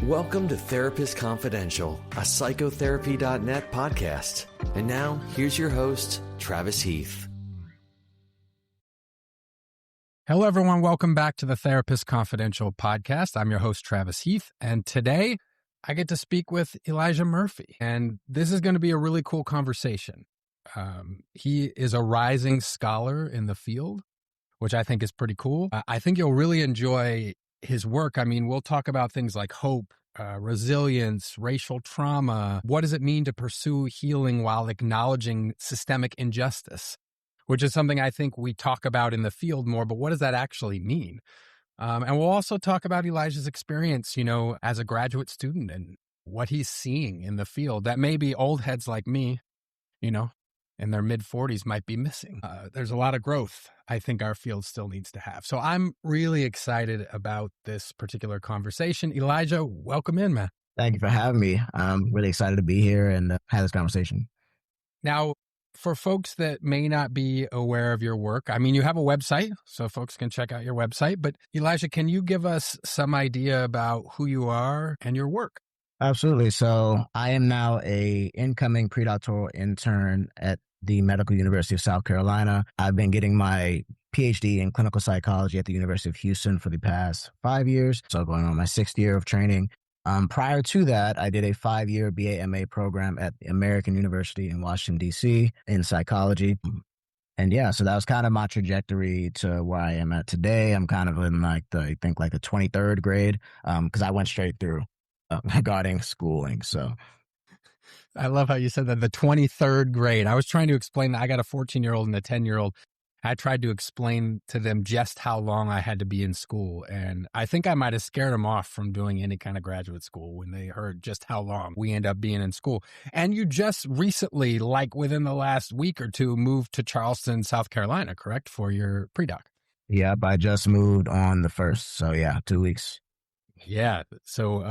Welcome to Therapist Confidential, a psychotherapy.net podcast. And now, here's your host, Travis Heath. Hello, everyone. Welcome back to the Therapist Confidential podcast. I'm your host, Travis Heath, and today I get to speak with Elijah Murphy, and this is going to be a really cool conversation. He is a rising scholar in the field, which I think is pretty cool. I think you'll really enjoy his work. I mean, we'll talk about things like hope, resilience, racial trauma. What does it mean to pursue healing while acknowledging systemic injustice, which is something I think we talk about in the field more, but what does that actually mean? And we'll also talk about Elijah's experience, as a graduate student and what he's seeing in the field that maybe old heads like me, in their mid-40s might be missing. There's a lot of growth I think our field still needs to have. So I'm really excited about this particular conversation. Elijah, welcome in, man. Thank you for having me. I'm really excited to be here and have this conversation. Now, for folks that may not be aware of your work, I mean, you have a website, so folks can check out your website. But Elijah, can you give us some idea about who you are and your work? Absolutely. So I am now a incoming predoctoral intern at the Medical University of South Carolina. I've been getting my PhD in clinical psychology at the University of Houston for the past 5 years. So going on my 6th year of training. Prior to that, I did a 5-year BA/MA program at the American University in Washington, D.C. in psychology. And yeah, so that was kind of my trajectory to where I am at today. I'm kind of in the 23rd grade because I went straight through regarding schooling. So I love how you said that, the 23rd grade. I was trying to explain that. I got a 14-year-old and a 10-year-old. I tried to explain to them just how long I had to be in school. And I think I might have scared them off from doing any kind of graduate school when they heard just how long we end up being in school. And you just recently, like within the last week or two, moved to Charleston, South Carolina, correct, for your pre-doc? Yep, I just moved on the 1st. So yeah, 2 weeks. Yeah. So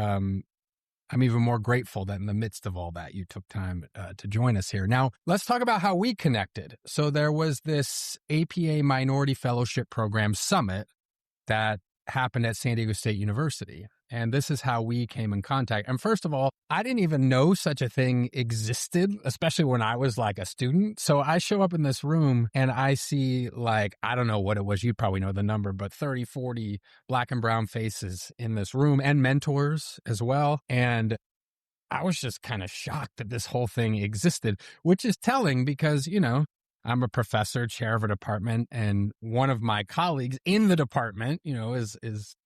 I'm even more grateful that in the midst of all that, you took time to join us here. Now, let's talk about how we connected. So there was this APA Minority Fellowship Program Summit that happened at San Diego State University. And this is how we came in contact. And first of all, I didn't even know such a thing existed, especially when I was like a student. So I show up in this room and I see I don't know what it was. You'd probably know the number, but 30, 40 Black and brown faces in this room and mentors as well. And I was just kind of shocked that this whole thing existed, which is telling because, I'm a professor, chair of a department, and one of my colleagues in the department, is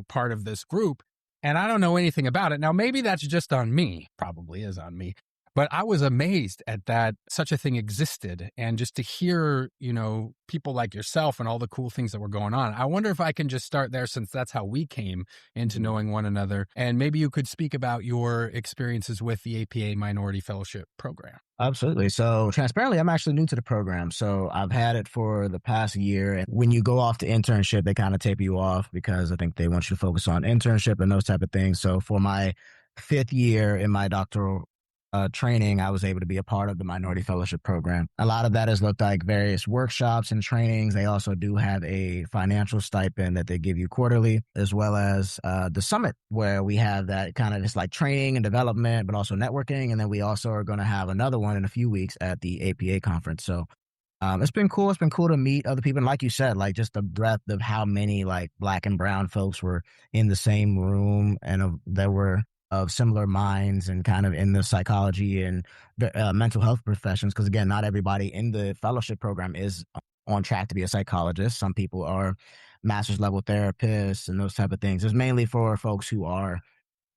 part of this group. And I don't know anything about it. Now, maybe that's just on me, probably is on me. But I was amazed at that such a thing existed. And just to hear, people like yourself and all the cool things that were going on. I wonder if I can just start there since that's how we came into knowing one another. And maybe you could speak about your experiences with the APA Minority Fellowship Program. Absolutely. So transparently, I'm actually new to the program. So I've had it for the past year. And when you go off to internship, they kind of tape you off because I think they want you to focus on internship and those type of things. So for my 5th year in my doctoral training, I was able to be a part of the Minority Fellowship Program. A lot of that has looked like various workshops and trainings. They also do have a financial stipend that they give you quarterly, as well as the summit, where we have that kind of just like training and development, but also networking. And then we also are going to have another one in a few weeks at the APA conference. So it's been cool. It's been cool to meet other people. And like you said, just the breadth of how many Black and brown folks were in the same room and there were of similar minds and kind of in the psychology and mental health professions. Because again, not everybody in the fellowship program is on track to be a psychologist. Some people are master's level therapists and those type of things. It's mainly for folks who are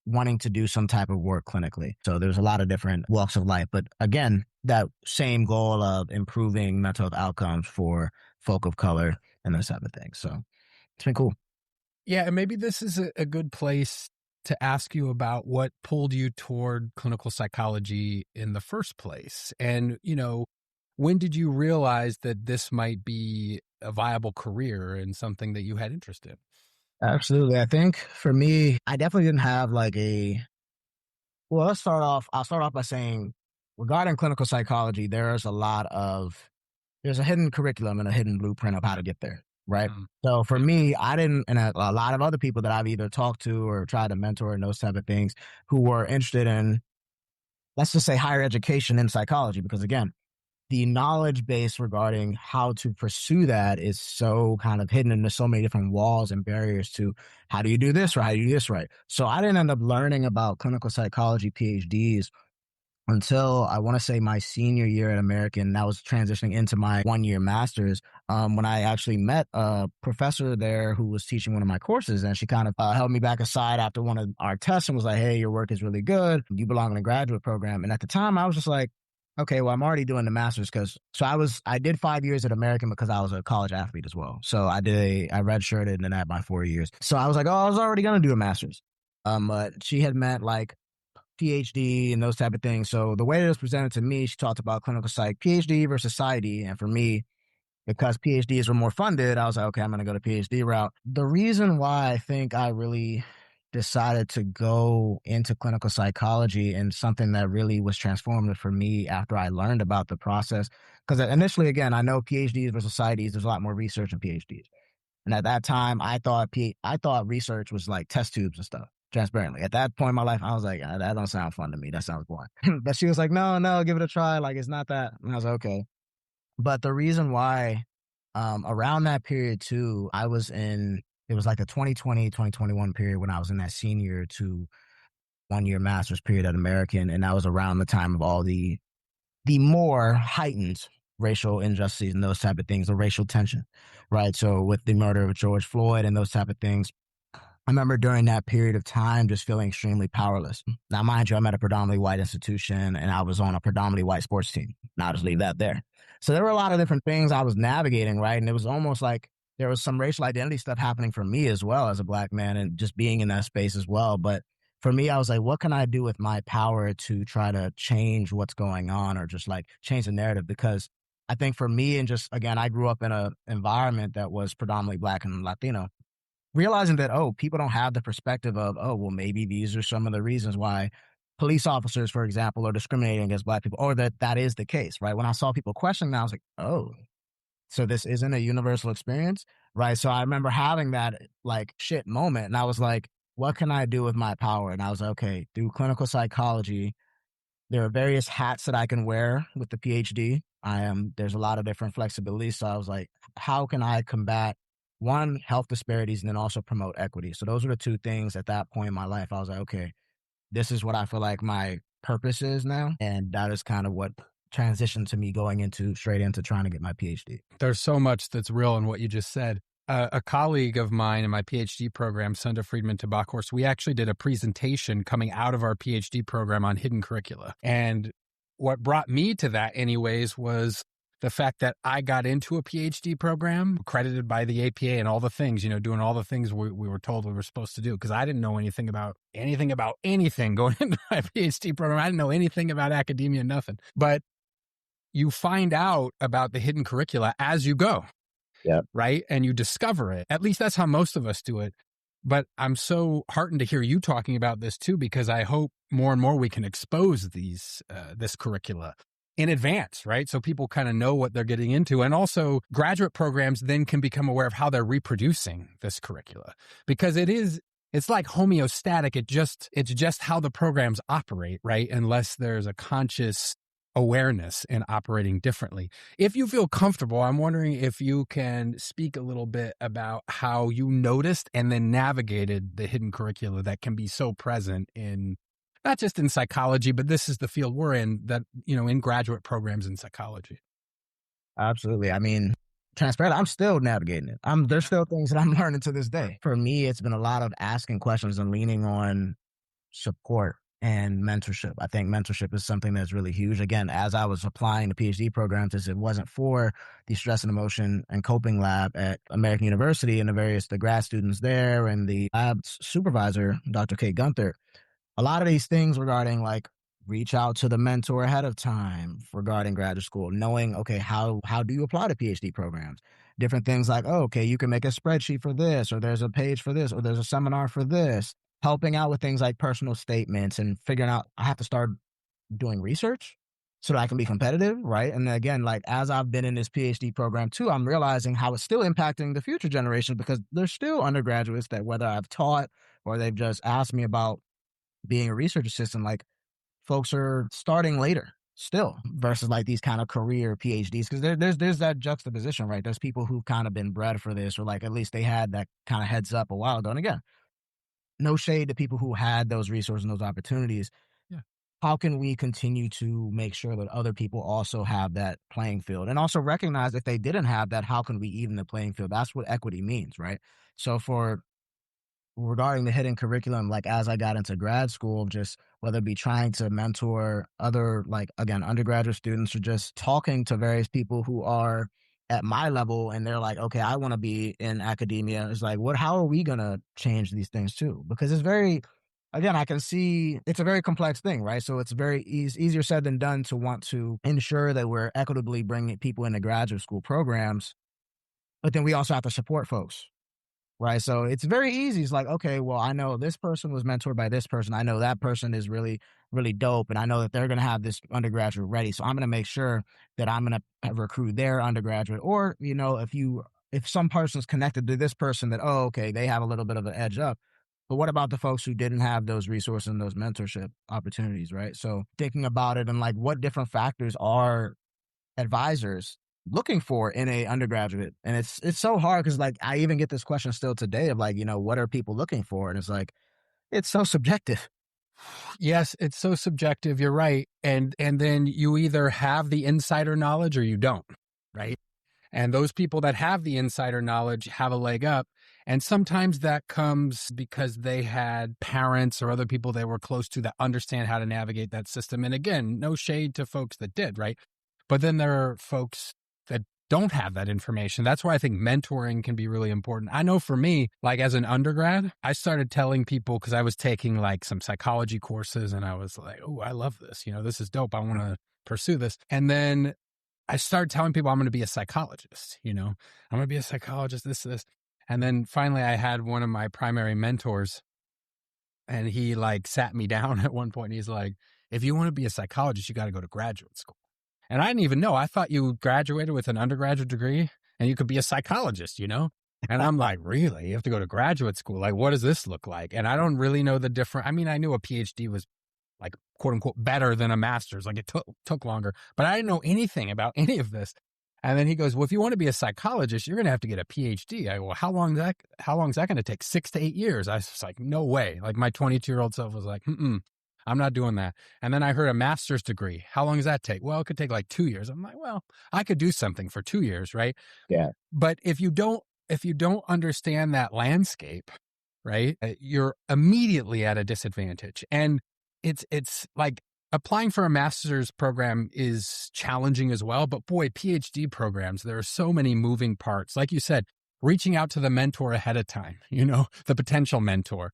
wanting to do some type of work clinically. So there's a lot of different walks of life. But again, that same goal of improving mental health outcomes for folk of color and those type of things. So it's been cool. Yeah, and maybe this is a good place to ask you about what pulled you toward clinical psychology in the first place. And, when did you realize that this might be a viable career and something that you had interest in? Absolutely. I think for me, I definitely didn't have I'll start off by saying regarding clinical psychology, there's a hidden curriculum and a hidden blueprint of how to get there. right? Mm. So for me, I didn't, and a lot of other people that I've either talked to or tried to mentor and those type of things who were interested in, let's just say, higher education in psychology, because again, the knowledge base regarding how to pursue that is so kind of hidden, and there's so many different walls and barriers to how do you do this or how do you do this right. So I didn't end up learning about clinical psychology PhDs until I want to say my senior year at American. That was transitioning into my 1 year master's, when I actually met a professor there who was teaching one of my courses. And she kind of held me back aside after one of our tests and was like, hey, your work is really good. You belong in a graduate program. And at the time, I was just like, okay, well, I'm already doing the master's I did 5 years at American because I was a college athlete as well. So I redshirted and then I had my 4 years. So I was like, oh, I was already going to do a master's. But she had met like PhD and those type of things. So the way that it was presented to me, she talked about clinical psych, PhD versus PsyD. And for me, because PhDs were more funded, I was like, okay, I'm going to go the PhD route. The reason why I think I really decided to go into clinical psychology and something that really was transformative for me after I learned about the process, because initially, again, I know PhDs versus PsyDs, there's a lot more research in PhDs. And at that time, I thought research was like test tubes and stuff. Transparently, at that point in my life, I was like, that don't sound fun to me. That sounds boring. But she was like, no, give it a try. Like, it's not that. And I was like, okay. But the reason why, around that period too, it was like the 2020, 2021 period when I was in that senior to 1 year master's period at American. And that was around the time of all the more heightened racial injustices and those type of things, the racial tension, right? So with the murder of George Floyd and those type of things, I remember during that period of time just feeling extremely powerless. Now, mind you, I'm at a predominantly white institution and I was on a predominantly white sports team. Now, I'll just leave that there. So there were a lot of different things I was navigating, right? And it was almost like there was some racial identity stuff happening for me as well as a Black man and just being in that space as well. But for me, I was like, what can I do with my power to try to change what's going on or just like change the narrative? Because I think for me, and just again, I grew up in an environment that was predominantly Black and Latino. Realizing that, oh, people don't have the perspective of, oh, well, maybe these are some of the reasons why police officers, for example, are discriminating against Black people, or that is the case, right? When I saw people questioning that, I was like, oh, so this isn't a universal experience, right? So I remember having that like shit moment, and I was like, what can I do with my power? And I was like, okay, through clinical psychology, there are various hats that I can wear with the PhD. There's a lot of different flexibility. So I was like, how can I combat one, health disparities, and then also promote equity? So those were the two things at that point in my life. I was like, okay, this is what I feel like my purpose is now. And that is kind of what transitioned to me going straight into trying to get my PhD. There's so much that's real in what you just said. A colleague of mine in my PhD program, Sunda Friedman Tabakhorst, we actually did a presentation coming out of our PhD program on hidden curricula. And what brought me to that anyways was the fact that I got into a PhD program accredited by the APA and all the things, doing all the things we were told we were supposed to do, because I didn't know anything about anything going into my PhD program. I didn't know anything about academia, nothing. But you find out about the hidden curricula as you go. Yeah. Right. And you discover it. At least that's how most of us do it. But I'm so heartened to hear you talking about this too, because I hope more and more we can expose this curricula in advance, right? So people kind of know what they're getting into. And also graduate programs then can become aware of how they're reproducing this curricula, because it's like homeostatic. It's just how the programs operate, right? Unless there's a conscious awareness and operating differently. If you feel comfortable, I'm wondering if you can speak a little bit about how you noticed and then navigated the hidden curricula that can be so present in, not just in psychology, but this is the field we're in, that, in graduate programs in psychology. Absolutely. I mean, transparent, I'm still navigating it. There's still things that I'm learning to this day. For me, it's been a lot of asking questions and leaning on support and mentorship. I think mentorship is something that's really huge. Again, as I was applying to PhD programs, if it wasn't for the stress and emotion and coping lab at American University and the grad students there and the lab supervisor, Dr. Kate Gunther, a lot of these things regarding like reach out to the mentor ahead of time regarding graduate school, knowing, okay, how do you apply to PhD programs? Different things like, oh, okay, you can make a spreadsheet for this, or there's a page for this, or there's a seminar for this. Helping out with things like personal statements and figuring out I have to start doing research. so that I can be competitive, right? And again, like as I've been in this PhD program too, I'm realizing how it's still impacting the future generation because there's still undergraduates that whether I've taught or they've just asked me about being a research assistant, like folks are starting later still versus like these kind of career PhDs. Cause there's that juxtaposition, right? There's people who've kind of been bred for this, or like at least they had that kind of heads up a while ago. And again, no shade to people who had those resources and those opportunities. Yeah. How can we continue to make sure that other people also have that playing field and also recognize if they didn't have that, how can we even the playing field? That's what equity means, right? So for regarding the hidden curriculum, like as I got into grad school, just whether it be trying to mentor other, like again, undergraduate students or just talking to various people who are at my level and they're like, okay, I want to be in academia. It's like, how are we going to change these things too? Because it's very, again, I can see it's a very complex thing, right? So it's very easier said than done to want to ensure that we're equitably bringing people into graduate school programs. But then we also have to support folks, right? So it's very easy. It's like, okay, well, I know this person was mentored by this person. I know that person is really, really dope. And I know that they're going to have this undergraduate ready. So I'm going to make sure that I'm going to recruit their undergraduate. Or, if some person's connected to this person that, oh, okay, they have a little bit of an edge up. But what about the folks who didn't have those resources and those mentorship opportunities, right? So thinking about it and like what different factors are advisors looking for in a undergraduate. And it's so hard because like I even get this question still today of like, what are people looking for? And it's like, it's so subjective. Yes, it's so subjective. You're right. And then you either have the insider knowledge or you don't, right? And those people that have the insider knowledge have a leg up. And sometimes that comes because they had parents or other people they were close to that understand how to navigate that system. And again, no shade to folks that did, right? But then there are folks that don't have that information. That's why I think mentoring can be really important. I know for me, like as an undergrad, I started telling people because I was taking like some psychology courses and I was like, oh, I love this. This is dope. I want to pursue this. And then I started telling people I'm going to be a psychologist, I'm going to be a psychologist, this. And then finally I had one of my primary mentors and he like sat me down at one point and he's like, if you want to be a psychologist, you got to go to graduate school. And I didn't even know. I thought you graduated with an undergraduate degree and you could be a psychologist, And I'm like, really? You have to go to graduate school? Like, what does this look like? And I don't really know the difference. I mean, I knew a PhD was like, quote unquote, better than a master's. Like it took longer, but I didn't know anything about any of this. And then he goes, well, if you want to be a psychologist, you're going to have to get a PhD. I go, well, how long is that going to take? 6 to 8 years. I was like, no way. Like my 22-year-old self was like, I'm not doing that. And then I heard a master's degree. How long does that take? Well, it could take like 2 years. I'm like, well, I could do something for 2 years, right? Yeah. But if you don't understand that landscape, right, you're immediately at a disadvantage. And it's like applying for a master's program is challenging as well. But boy, PhD programs, there are so many moving parts. Like you said, reaching out to the mentor ahead of time, the potential mentor.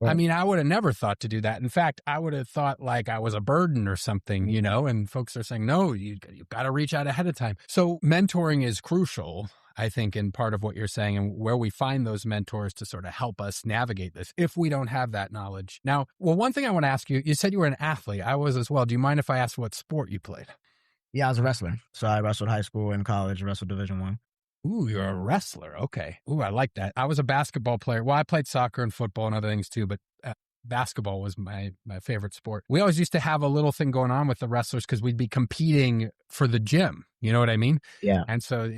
Right. I mean, I would have never thought to do that. In fact, I would have thought like I was a burden or something, and folks are saying, no, you've got to reach out ahead of time. So mentoring is crucial, I think, in part of what you're saying and where we find those mentors to sort of help us navigate this if we don't have that knowledge. Now, one thing I want to ask you, you said you were an athlete. I was as well. Do you mind if I ask what sport you played? Yeah, I was a wrestler. So I wrestled high school and college, wrestled Division I. Ooh, you're a wrestler. Okay. Ooh, I like that. I was a basketball player. Well, I played soccer and football and other things too, but basketball was my favorite sport. We always used to have a little thing going on with the wrestlers because we'd be competing for the gym. You know what I mean? Yeah. And so,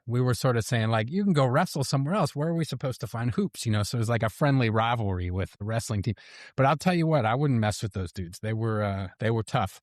we were sort of saying like, you can go wrestle somewhere else. Where are we supposed to find hoops? So it was like a friendly rivalry with the wrestling team. But I'll tell you what, I wouldn't mess with those dudes. They were tough.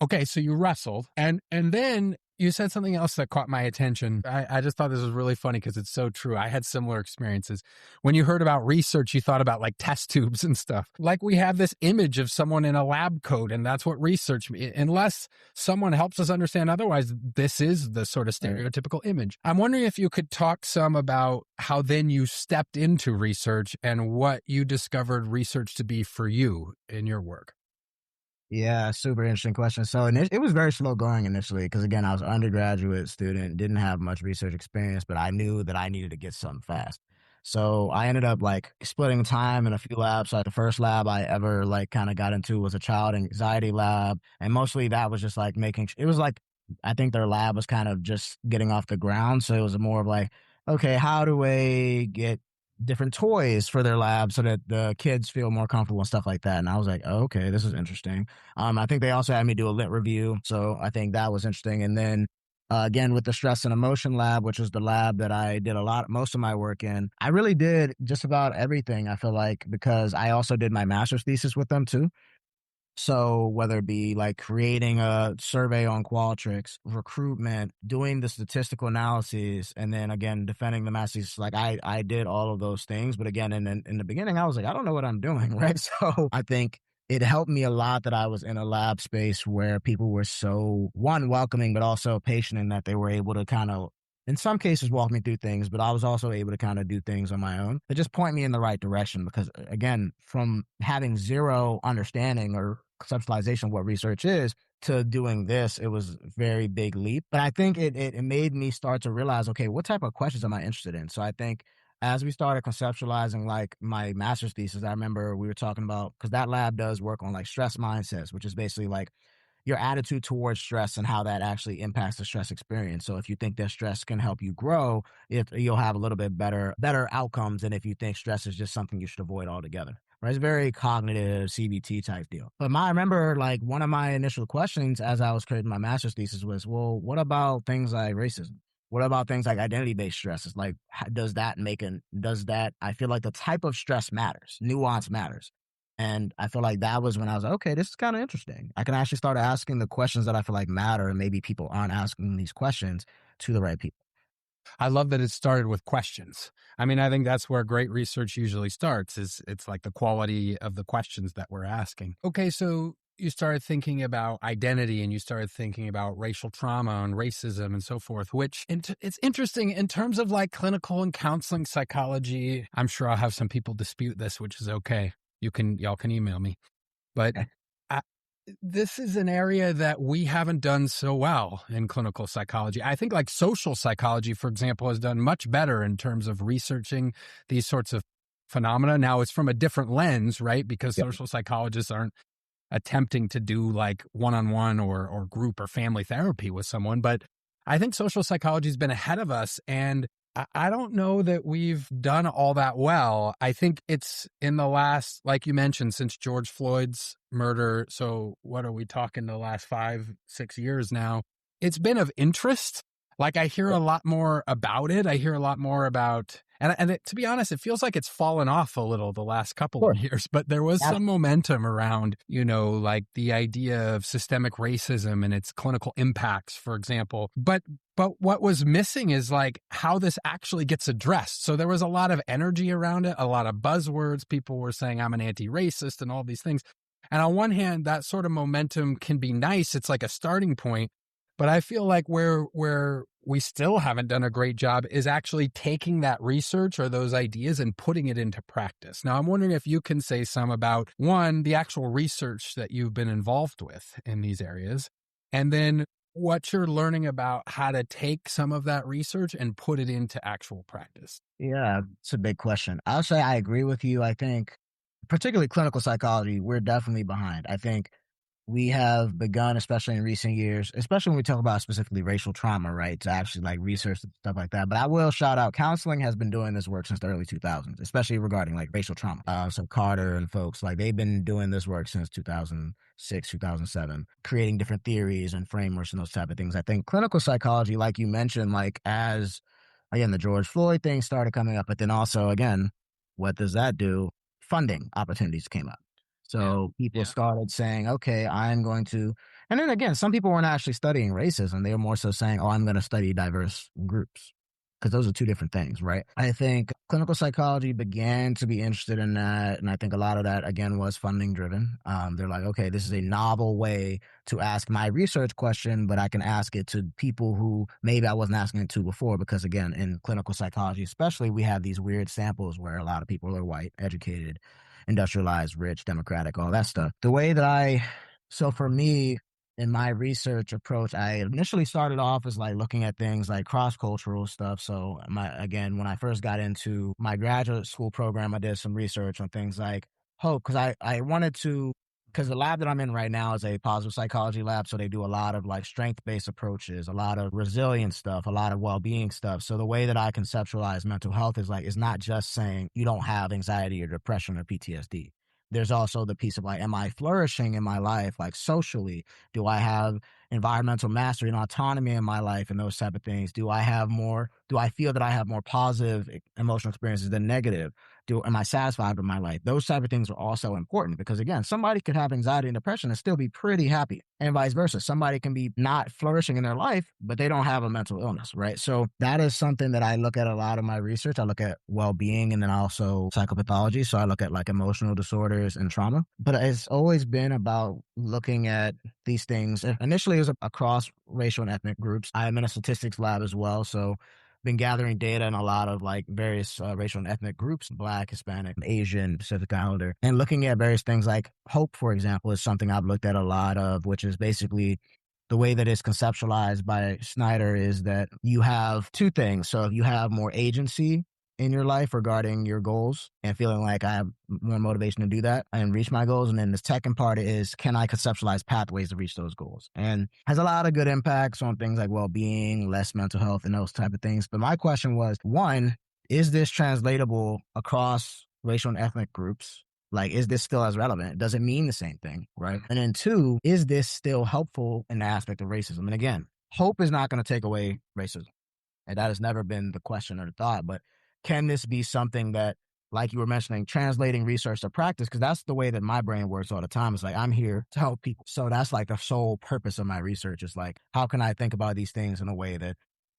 Okay, so you wrestled, and then you said something else that caught my attention. I just thought this was really funny because it's so true. I had similar experiences. When you heard about research, you thought about like test tubes and stuff. Like we have this image of someone in a lab coat, and that's what research means. Unless someone helps us understand otherwise, this is the sort of stereotypical image. I'm wondering if you could talk some about how then you stepped into research and what you discovered research to be for you in your work. Yeah, super interesting question. So it was very slow going initially because, again, I was an undergraduate student, didn't have much research experience, but I knew that I needed to get something fast. So I ended up like splitting time in a few labs. So like, the first lab I ever like kind of got into was a child anxiety lab. And mostly that was just like it was like, I think their lab was kind of just getting off the ground. So it was more of like, okay, how do we get different toys for their lab so that the kids feel more comfortable and stuff like that? And I was like, oh, okay, this is interesting. I think they also had me do a lit review. So I think that was interesting. And then again, with the stress and emotion lab, which was the lab that I did most of my work in, I really did just about everything, I feel like, because I also did my master's thesis with them too. So whether it be like creating a survey on Qualtrics, recruitment, doing the statistical analyses, and then again, defending the master's, like I did all of those things. But again, in the beginning, I was like, I don't know what I'm doing, right? So I think it helped me a lot that I was in a lab space where people were so, one, welcoming, but also patient in that they were able to kind of, in some cases, walk me through things, but I was also able to kind of do things on my own that just point me in the right direction. Because again, from having zero understanding or conceptualization of what research is to doing this, it was a very big leap. But I think it made me start to realize, okay, what type of questions am I interested in? So I think as we started conceptualizing like my master's thesis, I remember we were talking about, because that lab does work on like stress mindsets, which is basically like your attitude towards stress and how that actually impacts the stress experience. So if you think that stress can help you grow, you'll have a little bit better outcomes than if you think stress is just something you should avoid altogether. Right? It's a very cognitive CBT type deal. But I remember like one of my initial questions as I was creating my master's thesis was, well, what about things like racism? What about things like identity-based stress? It's like, I feel like the type of stress matters, nuance matters. And I feel like that was when I was like, okay, this is kind of interesting. I can actually start asking the questions that I feel like matter, and maybe people aren't asking these questions to the right people. I love that it started with questions. I mean, I think that's where great research usually starts, is it's like the quality of the questions that we're asking. Okay, so you started thinking about identity and you started thinking about racial trauma and racism and so forth, which it's interesting in terms of like clinical and counseling psychology. I'm sure I'll have some people dispute this, which is okay. Y'all can email me. But this is an area that we haven't done so well in clinical psychology. I think like social psychology, for example, has done much better in terms of researching these sorts of phenomena. Now it's from a different lens, right? Because social psychologists aren't attempting to do like one-on-one or group or family therapy with someone. But I think social psychology has been ahead of us, and I don't know that we've done all that well. I think it's in the last, like you mentioned, since George Floyd's murder. So what are we talking, the last 5-6 years now? It's been of interest. Like I hear a lot more about it. I hear a lot more about, to be honest, it feels like it's fallen off a little the last couple of years, but there was some momentum around, like the idea of systemic racism and its clinical impacts, for example. But what was missing is like how this actually gets addressed. So there was a lot of energy around it, a lot of buzzwords. People were saying, I'm an anti-racist and all these things. And on one hand, that sort of momentum can be nice. It's like a starting point. But I feel like where we still haven't done a great job is actually taking that research or those ideas and putting it into practice. Now, I'm wondering if you can say some about, one, the actual research that you've been involved with in these areas, and then what you're learning about how to take some of that research and put it into actual practice. Yeah, it's a big question. I'll say I agree with you. I think, particularly clinical psychology, we're definitely behind. I think we have begun, especially in recent years, especially when we talk about specifically racial trauma, right, to actually like research and stuff like that. But I will shout out, counseling has been doing this work since the early 2000s, especially regarding like racial trauma. So Carter and folks, like they've been doing this work since 2006, 2007, creating different theories and frameworks and those type of things. I think clinical psychology, like you mentioned, like as, again, the George Floyd thing started coming up, but then also, again, what does that do? Funding opportunities came up. So people started saying, okay, I'm going to, and then again, some people weren't actually studying racism. They were more so saying, oh, I'm going to study diverse groups, because those are two different things, right? I think clinical psychology began to be interested in that. And I think a lot of that, again, was funding driven. They're like, okay, this is a novel way to ask my research question, but I can ask it to people who maybe I wasn't asking it to before. Because again, in clinical psychology, especially, we have these weird samples where a lot of people are white, educated, industrialized, rich, democratic, all that stuff. The way that so for me, in my research approach, I initially started off as like looking at things like cross-cultural stuff. So when I first got into my graduate school program, I did some research on things like hope, because I wanted to, because the lab that I'm in right now is a positive psychology lab. So they do a lot of like strength-based approaches, a lot of resilience stuff, a lot of well-being stuff. So the way that I conceptualize mental health is not just saying you don't have anxiety or depression or PTSD. There's also the piece of like, am I flourishing in my life, like socially? Do I have environmental mastery and autonomy in my life and those type of things? Do I feel that I have more positive emotional experiences than negative? Am I satisfied with my life? Those type of things are also important because, again, somebody could have anxiety and depression and still be pretty happy, and vice versa. Somebody can be not flourishing in their life, but they don't have a mental illness, right? So that is something that I look at a lot of my research. I look at well-being and then also psychopathology. So I look at like emotional disorders and trauma. But it's always been about looking at these things. Initially, it was across racial and ethnic groups. I'm in a statistics lab as well. So been gathering data in a lot of like various racial and ethnic groups, Black, Hispanic, Asian, Pacific Islander, and looking at various things like hope, for example, is something I've looked at a lot of, which is basically the way that it's conceptualized by Snyder is that you have two things. So if you have more agency in your life regarding your goals and feeling like I have more motivation to do that and reach my goals. And then the second part is, can I conceptualize pathways to reach those goals? And has a lot of good impacts on things like well-being, less mental health, and those type of things. But my question was, one, is this translatable across racial and ethnic groups? Like, is this still as relevant? Does it mean the same thing, right? And then two, is this still helpful in the aspect of racism? And again, hope is not going to take away racism. And that has never been the question or the thought, but can this be something that, like you were mentioning, translating research to practice? Because that's the way that my brain works all the time. It's like, I'm here to help people. So that's like the sole purpose of my research is like, how can I think about these things in a way that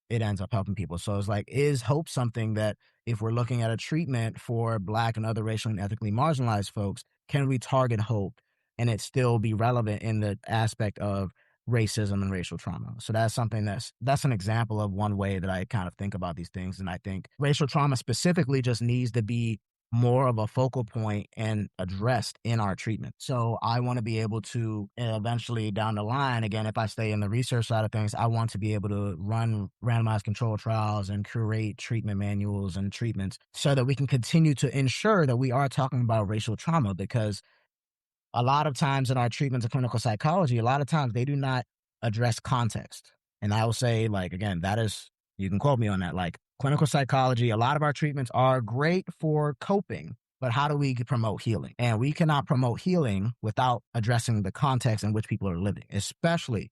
it ends up helping people? So it's like, is hope something that if we're looking at a treatment for Black and other racially and ethnically marginalized folks, can we target hope and it still be relevant in the aspect of racism and racial trauma? So that's something that's an example of one way that I kind of think about these things. And I think racial trauma specifically just needs to be more of a focal point and addressed in our treatment. So I want to be able to eventually down the line, again, if I stay in the research side of things, I want to be able to run randomized controlled trials and curate treatment manuals and treatments so that we can continue to ensure that we are talking about racial trauma, because a lot of times in our treatments of clinical psychology, a lot of times they do not address context. And I will say, like, again, that is, you can quote me on that, like clinical psychology, a lot of our treatments are great for coping, but how do we promote healing? And we cannot promote healing without addressing the context in which people are living, especially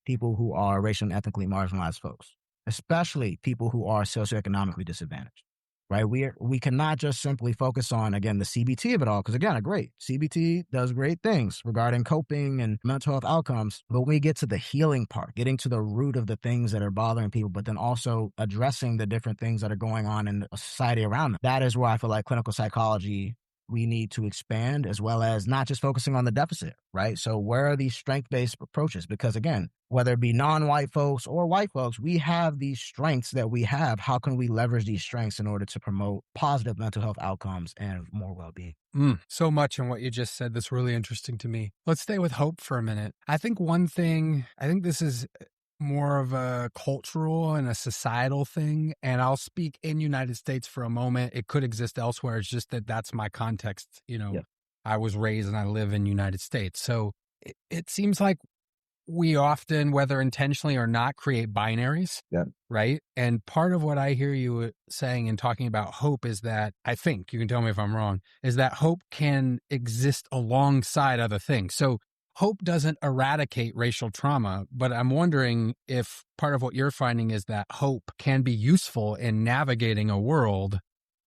people who are racially and ethnically marginalized folks, especially people who are socioeconomically disadvantaged. Right? We cannot just simply focus on, again, the CBT of it all, because again, CBT does great things regarding coping and mental health outcomes. But when we get to the healing part, getting to the root of the things that are bothering people, but then also addressing the different things that are going on in the society around them, that is where I feel like clinical psychology, we need to expand, as well as not just focusing on the deficit, right? So where are these strength-based approaches? Because again, whether it be non-white folks or white folks, we have these strengths that we have. How can we leverage these strengths in order to promote positive mental health outcomes and more well-being? So much in what you just said that's really interesting to me. Let's stay with hope for a minute. I think this is more of a cultural and a societal thing. And I'll speak in United States for a moment. It could exist elsewhere. It's just that that's my context. Yeah. I was raised and I live in United States. So it seems like we often, whether intentionally or not, create binaries, right? And part of what I hear you saying and talking about hope is that, I think, you can tell me if I'm wrong, is that hope can exist alongside other things. So hope doesn't eradicate racial trauma, but I'm wondering if part of what you're finding is that hope can be useful in navigating a world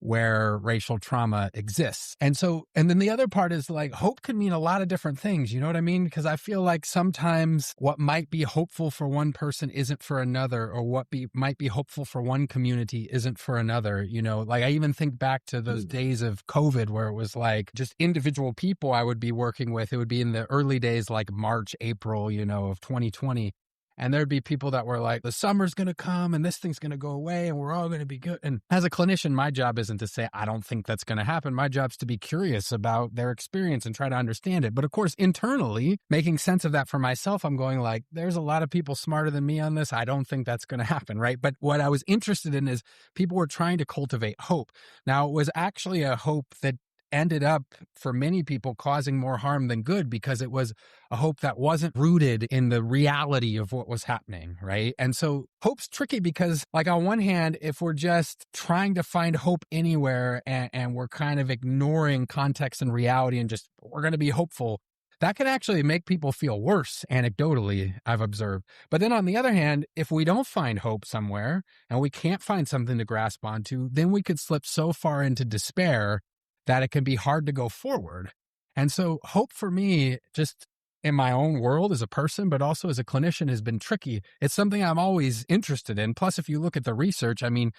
where racial trauma exists. And then the other part is like, hope can mean a lot of different things. You know what I mean? Because I feel like sometimes what might be hopeful for one person isn't for another, or what might be hopeful for one community isn't for another. You know, like I even think back to those days of COVID where it was like just individual people I would be working with. It would be in the early days, like March, April, of 2020. And there'd be people that were like, the summer's going to come and this thing's going to go away and we're all going to be good. And as a clinician, my job isn't to say, I don't think that's going to happen. My job's to be curious about their experience and try to understand it. But of course, internally, making sense of that for myself, I'm going like, there's a lot of people smarter than me on this. I don't think that's going to happen, right? But what I was interested in is people were trying to cultivate hope. Now, it was actually a hope that ended up for many people causing more harm than good, because it was a hope that wasn't rooted in the reality of what was happening, right? And so hope's tricky because, like, on one hand, if we're just trying to find hope anywhere and we're kind of ignoring context and reality and just, we're going to be hopeful, that can actually make people feel worse, anecdotally, I've observed. But then on the other hand, if we don't find hope somewhere and we can't find something to grasp onto, then we could slip so far into despair that it can be hard to go forward. And so hope for me, just in my own world as a person, but also as a clinician, has been tricky. It's something I'm always interested in. Plus, if you look at the research, I mean,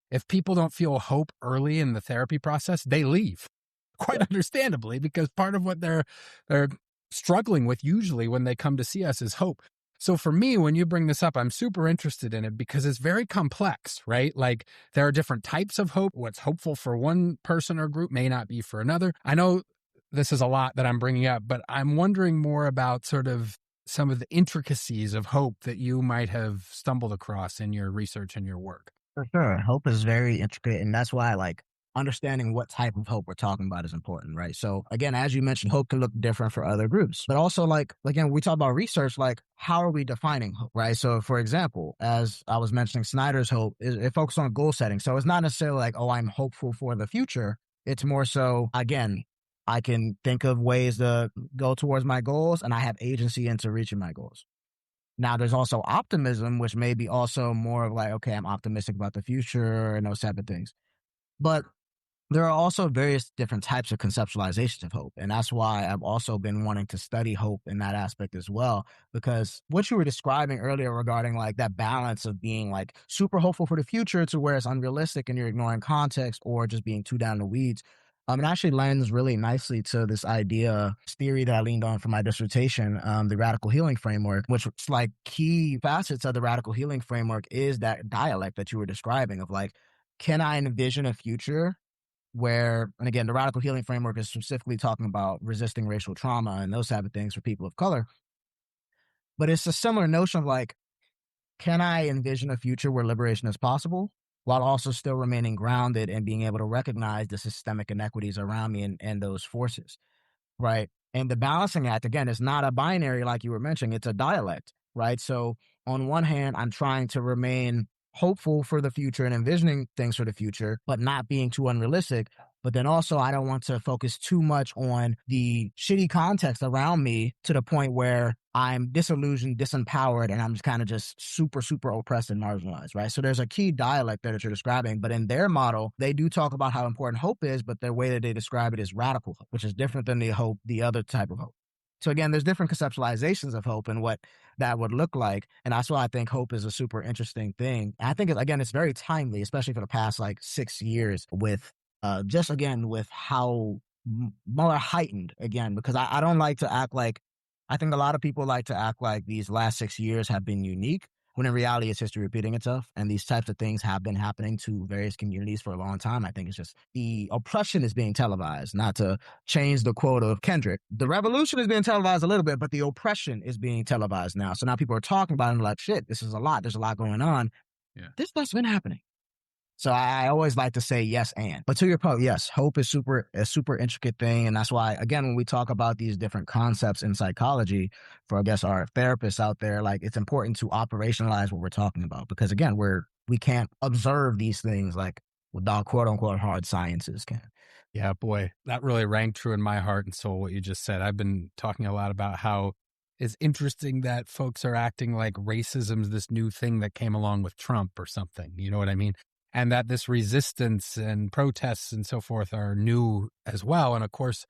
if people don't feel hope early in the therapy process, they leave, quite understandably, because part of what they're struggling with usually when they come to see us is hope. So for me, when you bring this up, I'm super interested in it because it's very complex, right? Like, there are different types of hope. What's hopeful for one person or group may not be for another. I know this is a lot that I'm bringing up, but I'm wondering more about sort of some of the intricacies of hope that you might have stumbled across in your research and your work. For sure. Hope is very intricate. And that's why, like, understanding what type of hope we're talking about is important, right? So again, as you mentioned, hope can look different for other groups, but also, like, again, we talk about research, like, how are we defining hope, right? So for example, as I was mentioning, Snyder's hope, it focuses on goal setting. So it's not necessarily like, oh, I'm hopeful for the future. It's more so, again, I can think of ways to go towards my goals and I have agency into reaching my goals. Now, there's also optimism, which may be also more of like, okay, I'm optimistic about the future and those type of things. But there are also various different types of conceptualizations of hope. And that's why I've also been wanting to study hope in that aspect as well, because what you were describing earlier regarding like that balance of being like super hopeful for the future to where it's unrealistic and you're ignoring context, or just being too down the weeds, it actually lends really nicely to this theory that I leaned on for my dissertation, the radical healing framework, which is like key facets of the radical healing framework is that dialect that you were describing of like, can I envision a future where, and again, the radical healing framework is specifically talking about resisting racial trauma and those type of things for people of color. But it's a similar notion of like, can I envision a future where liberation is possible while also still remaining grounded and being able to recognize the systemic inequities around me and those forces, right? And the balancing act, again, is not a binary like you were mentioning, it's a dialect, right? So on one hand, I'm trying to remain hopeful for the future and envisioning things for the future, but not being too unrealistic. But then also, I don't want to focus too much on the shitty context around me to the point where I'm disillusioned, disempowered, and I'm just kind of just super, super oppressed and marginalized, right? So there's a key dialect there that you're describing, but in their model, they do talk about how important hope is, but the way that they describe it is radical hope, which is different than the other type of hope. So again, there's different conceptualizations of hope and what that would look like. And that's why I think hope is a super interesting thing. And I think, again, it's very timely, especially for the past like 6 years with just again, with how more heightened again, because I don't like to act like, I think a lot of people like to act like these last 6 years have been unique, when in reality it's history repeating itself. And these types of things have been happening to various communities for a long time. I think it's just the oppression is being televised, not to change the quote of Kendrick. The revolution is being televised a little bit, but the oppression is being televised now. So now people are talking about it and like, shit, this is a lot. There's a lot going on. Yeah. This stuff's been happening. So I always like to say yes and. But to your point, yes, hope is a super intricate thing. And that's why, again, when we talk about these different concepts in psychology, for, I guess, our therapists out there, like, it's important to operationalize what we're talking about. Because, again, we can't observe these things like without quote-unquote hard sciences can. Yeah, boy, that really rang true in my heart and soul, what you just said. I've been talking a lot about how it's interesting that folks are acting like racism's this new thing that came along with Trump or something. You know what I mean? And that this resistance and protests and so forth are new as well. And of course,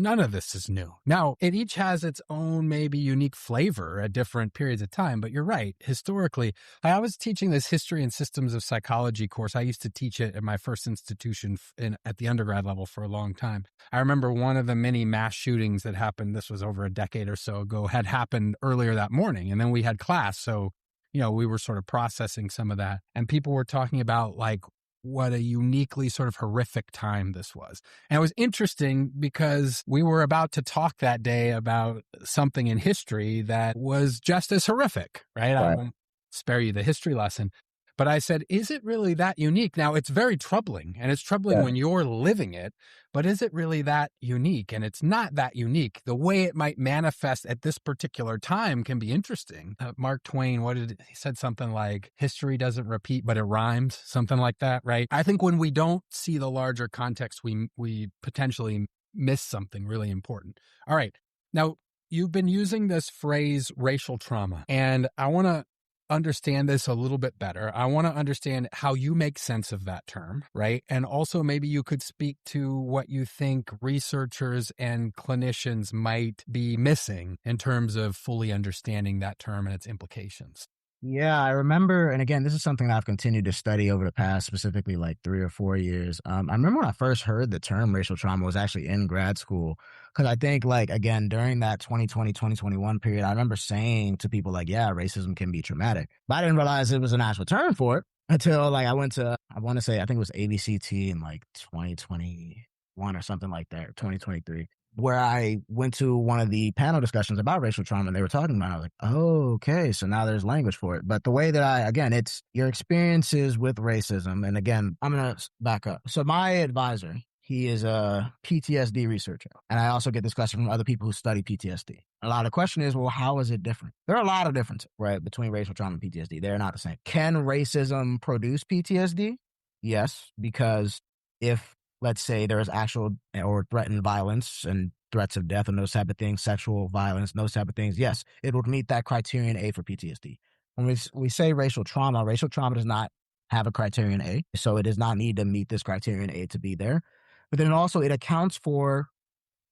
none of this is new. Now, it each has its own maybe unique flavor at different periods of time, but you're right. Historically, I was teaching this history and systems of psychology course. I used to teach it at my first institution at the undergrad level for a long time. I remember one of the many mass shootings that happened, this was over a decade or so ago, had happened earlier that morning. And then we had class. So, we were sort of processing some of that. And people were talking about like what a uniquely sort of horrific time this was. And it was interesting because we were about to talk that day about something in history that was just as horrific, right? I won't spare you the history lesson. But I said, is it really that unique? Now, it's very troubling, and it's troubling when you're living it, but is it really that unique? And it's not that unique. The way it might manifest at this particular time can be interesting. Mark Twain, he said something like, history doesn't repeat, but it rhymes, something like that, right? I think when we don't see the larger context, we potentially miss something really important. All right. Now, you've been using this phrase racial trauma, and I want to understand this a little bit better. I want to understand how you make sense of that term, right? And also maybe you could speak to what you think researchers and clinicians might be missing in terms of fully understanding that term and its implications. Yeah, I remember, and again, this is something that I've continued to study over the past specifically like 3 or 4 years. I remember when I first heard the term racial trauma was actually in grad school. Because I think like, again, during that 2020, 2021 period, I remember saying to people like, yeah, racism can be traumatic. But I didn't realize it was an actual term for it until like I went to, I want to say, I think it was ABCT in like 2021 or something like that, 2023. Where I went to one of the panel discussions about racial trauma and they were talking about it. I was like, oh, okay. So now there's language for it. But the way that again, it's your experiences with racism. And again, I'm going to back up. So my advisor, he is a PTSD researcher. And I also get this question from other people who study PTSD. A lot of the question is, well, how is it different? There are a lot of differences, right, between racial trauma and PTSD. They're not the same. Can racism produce PTSD? Yes, because if, let's say, there is actual or threatened violence and threats of death and those type of things, sexual violence, those type of things, yes, it would meet that criterion A for PTSD. When we say racial trauma does not have a criterion A, so it does not need to meet this criterion A to be there. But then also it accounts for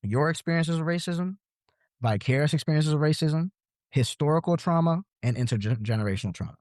your experiences of racism, vicarious experiences of racism, historical trauma, and intergenerational trauma.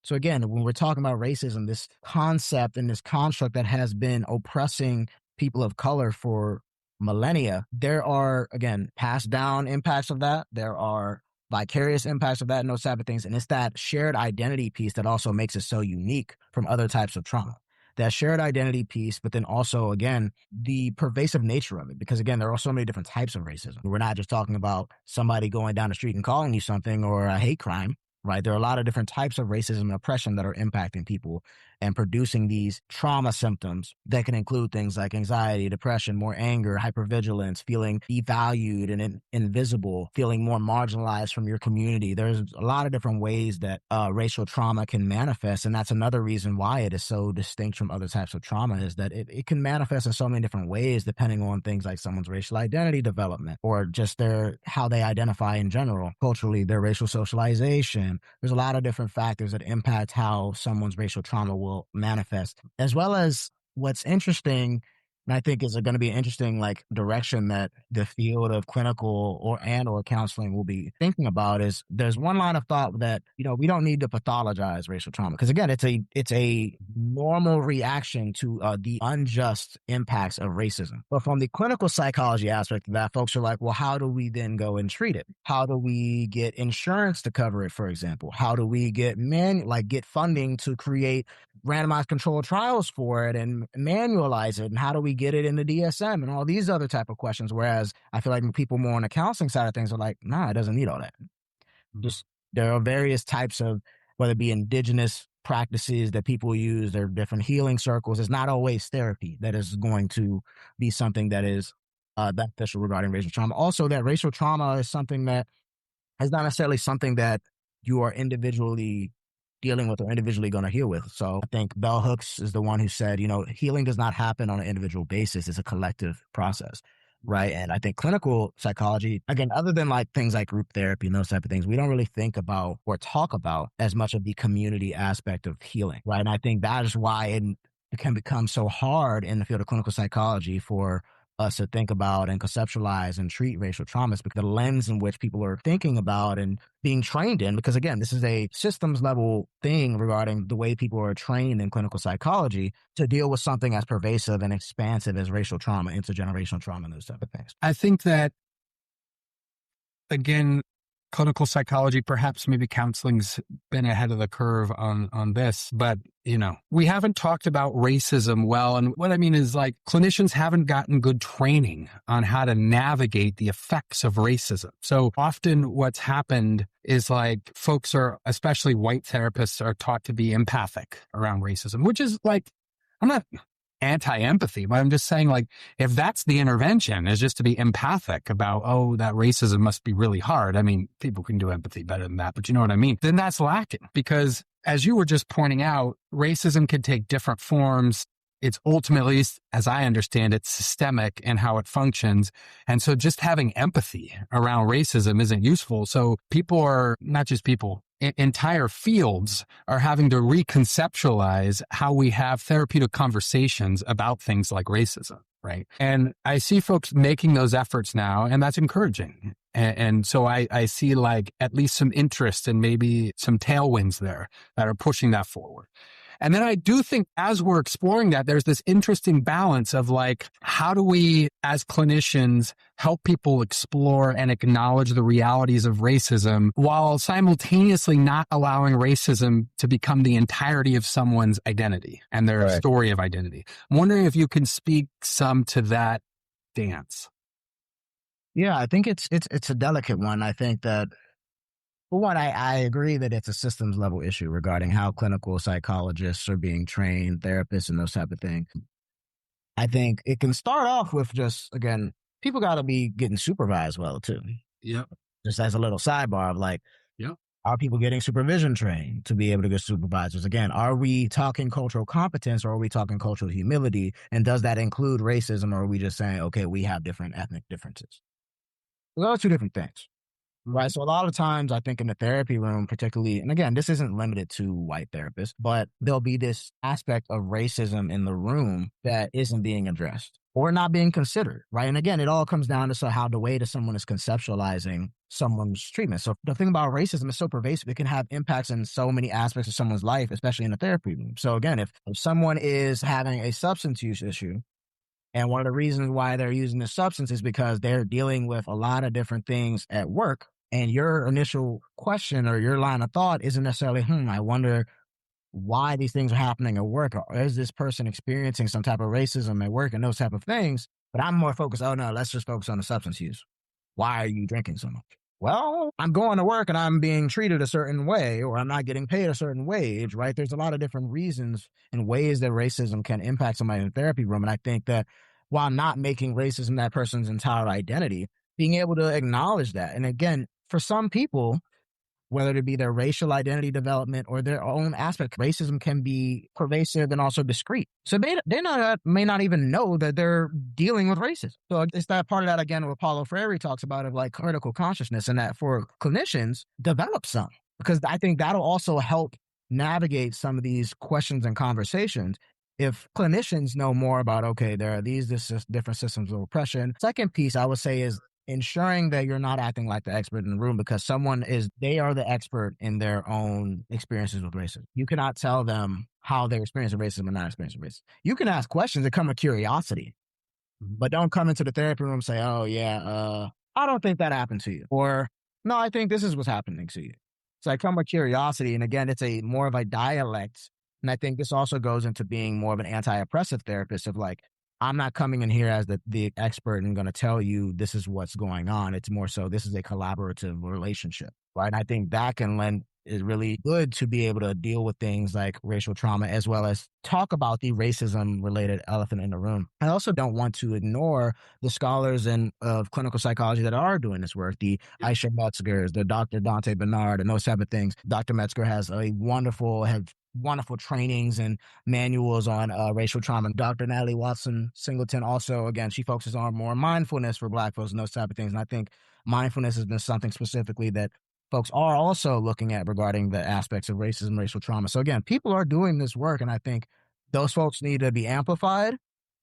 So again, when we're talking about racism, this concept and this construct that has been oppressing people of color for millennia, there are, again, passed down impacts of that. There are vicarious impacts of that and those type of things. And it's that shared identity piece that also makes it so unique from other types of trauma. That shared identity piece, but then also, again, the pervasive nature of it. Because again, there are so many different types of racism. We're not just talking about somebody going down the street and calling you something or a hate crime. Right. There are a lot of different types of racism and oppression that are impacting people and producing these trauma symptoms that can include things like anxiety, depression, more anger, hypervigilance, feeling devalued and invisible, feeling more marginalized from your community. There's a lot of different ways that racial trauma can manifest. And that's another reason why it is so distinct from other types of trauma is that it can manifest in so many different ways depending on things like someone's racial identity development or just how they identify in general, culturally, their racial socialization. There's a lot of different factors that impact how someone's racial trauma will manifest, as well as what's interesting, and I think is going to be an interesting direction that the field of clinical or counseling will be thinking about is there's one line of thought that, we don't need to pathologize racial trauma. Because again, it's a normal reaction to the unjust impacts of racism. But from the clinical psychology aspect of that, folks are like, well, how do we then go and treat it? How do we get insurance to cover it, for example? How do we get funding to create randomized controlled trials for it and manualize it? And how do we get it in the DSM and all these other type of questions? Whereas I feel like people more on the counseling side of things are like, nah, it doesn't need all that. Just there are various types of, whether it be indigenous practices that people use, there are different healing circles. It's not always therapy that is going to be something that is beneficial regarding racial trauma. Also, that racial trauma is something that is not necessarily something that you are individually dealing with or individually going to heal with. So I think Bell Hooks is the one who said, healing does not happen on an individual basis. It's a collective process, right? And I think clinical psychology, again, other than things like group therapy and those type of things, we don't really think about or talk about as much of the community aspect of healing, right? And I think that is why it can become so hard in the field of clinical psychology for us to think about and conceptualize and treat racial traumas, because the lens in which people are thinking about and being trained in, because again, this is a systems level thing regarding the way people are trained in clinical psychology to deal with something as pervasive and expansive as racial trauma, intergenerational trauma, and those type of things. I think that, again, clinical psychology, perhaps maybe counseling's been ahead of the curve on this, but we haven't talked about racism well. And what I mean is, like, clinicians haven't gotten good training on how to navigate the effects of racism. So often what's happened is, like, folks are, especially white therapists, are taught to be empathic around racism, which is, like, I'm not anti-empathy, but I'm just saying, like, if that's the intervention, is just to be empathic about, oh, that racism must be really hard. I mean, people can do empathy better than that, but you know what I mean? Then that's lacking, because as you were just pointing out, racism can take different forms. It's ultimately, as I understand it, systemic in how it functions. And so just having empathy around racism isn't useful. So people are, not just people, entire fields are having to reconceptualize how we have therapeutic conversations about things like racism, right? And I see folks making those efforts now, and that's encouraging. And so I see, like, at least some interest and maybe some tailwinds there that are pushing that forward. And then I do think, as we're exploring that, there's this interesting balance of, like, how do we, as clinicians, help people explore and acknowledge the realities of racism while simultaneously not allowing racism to become the entirety of someone's identity and their story of identity. I'm wondering if you can speak some to that dance. Yeah, I think it's a delicate one. I think that, for one, I agree that it's a systems level issue regarding how clinical psychologists are being trained, therapists, and those type of things. I think it can start off with just, again, people got to be getting supervised well too. Yep. Just as a little sidebar of, like, yep, are people getting supervision trained to be able to get supervisors? Again, are we talking cultural competence, or are we talking cultural humility? And does that include racism, or are we just saying, okay, we have different ethnic differences? Those are two different things. Right. So a lot of times, I think in the therapy room, particularly, and again, this isn't limited to white therapists, but there'll be this aspect of racism in the room that isn't being addressed or not being considered. Right. And again, it all comes down to how the way that someone is conceptualizing someone's treatment. So the thing about racism is so pervasive, it can have impacts in so many aspects of someone's life, especially in the therapy room. So again, if someone is having a substance use issue, and one of the reasons why they're using this substance is because they're dealing with a lot of different things at work, and your initial question or your line of thought isn't necessarily, I wonder why these things are happening at work, or is this person experiencing some type of racism at work and those type of things. But I'm more focused, oh no, let's just focus on the substance use. Why are you drinking so much? Well, I'm going to work and I'm being treated a certain way, or I'm not getting paid a certain wage, right? There's a lot of different reasons and ways that racism can impact somebody in the therapy room. And I think that while not making racism that person's entire identity, being able to acknowledge that. And again, for some people, whether it be their racial identity development or their own aspect, racism can be pervasive and also discrete. So they may not even know that they're dealing with racism. So it's that part of that, again, what Paulo Freire talks about, of, like, critical consciousness, and that for clinicians, develop some. Because I think that'll also help navigate some of these questions and conversations. If clinicians know more about, okay, there are these different systems of oppression. Second piece I would say is ensuring that you're not acting like the expert in the room, because they are the expert in their own experiences with racism. You cannot tell them how they're experiencing racism or not experiencing racism. You can ask questions that come with curiosity, but don't come into the therapy room and say, oh yeah, I don't think that happened to you. Or, no, I think this is what's happening to you. So I come with curiosity. And again, it's more of a dialect. And I think this also goes into being more of an anti-oppressive therapist of, like, I'm not coming in here as the expert and going to tell you this is what's going on. It's more so this is a collaborative relationship, right? And I think that is really good to be able to deal with things like racial trauma, as well as talk about the racism-related elephant in the room. I also don't want to ignore the scholars of clinical psychology that are doing this work, the Aisha Metzgers, the Dr. Dante Bernard, and those type of things. Dr. Metzger has wonderful trainings and manuals on racial trauma. Dr. Natalie Watson Singleton also, again, she focuses on more mindfulness for Black folks and those type of things. And I think mindfulness has been something specifically that folks are also looking at regarding the aspects of racism, racial trauma. So again, people are doing this work, and I think those folks need to be amplified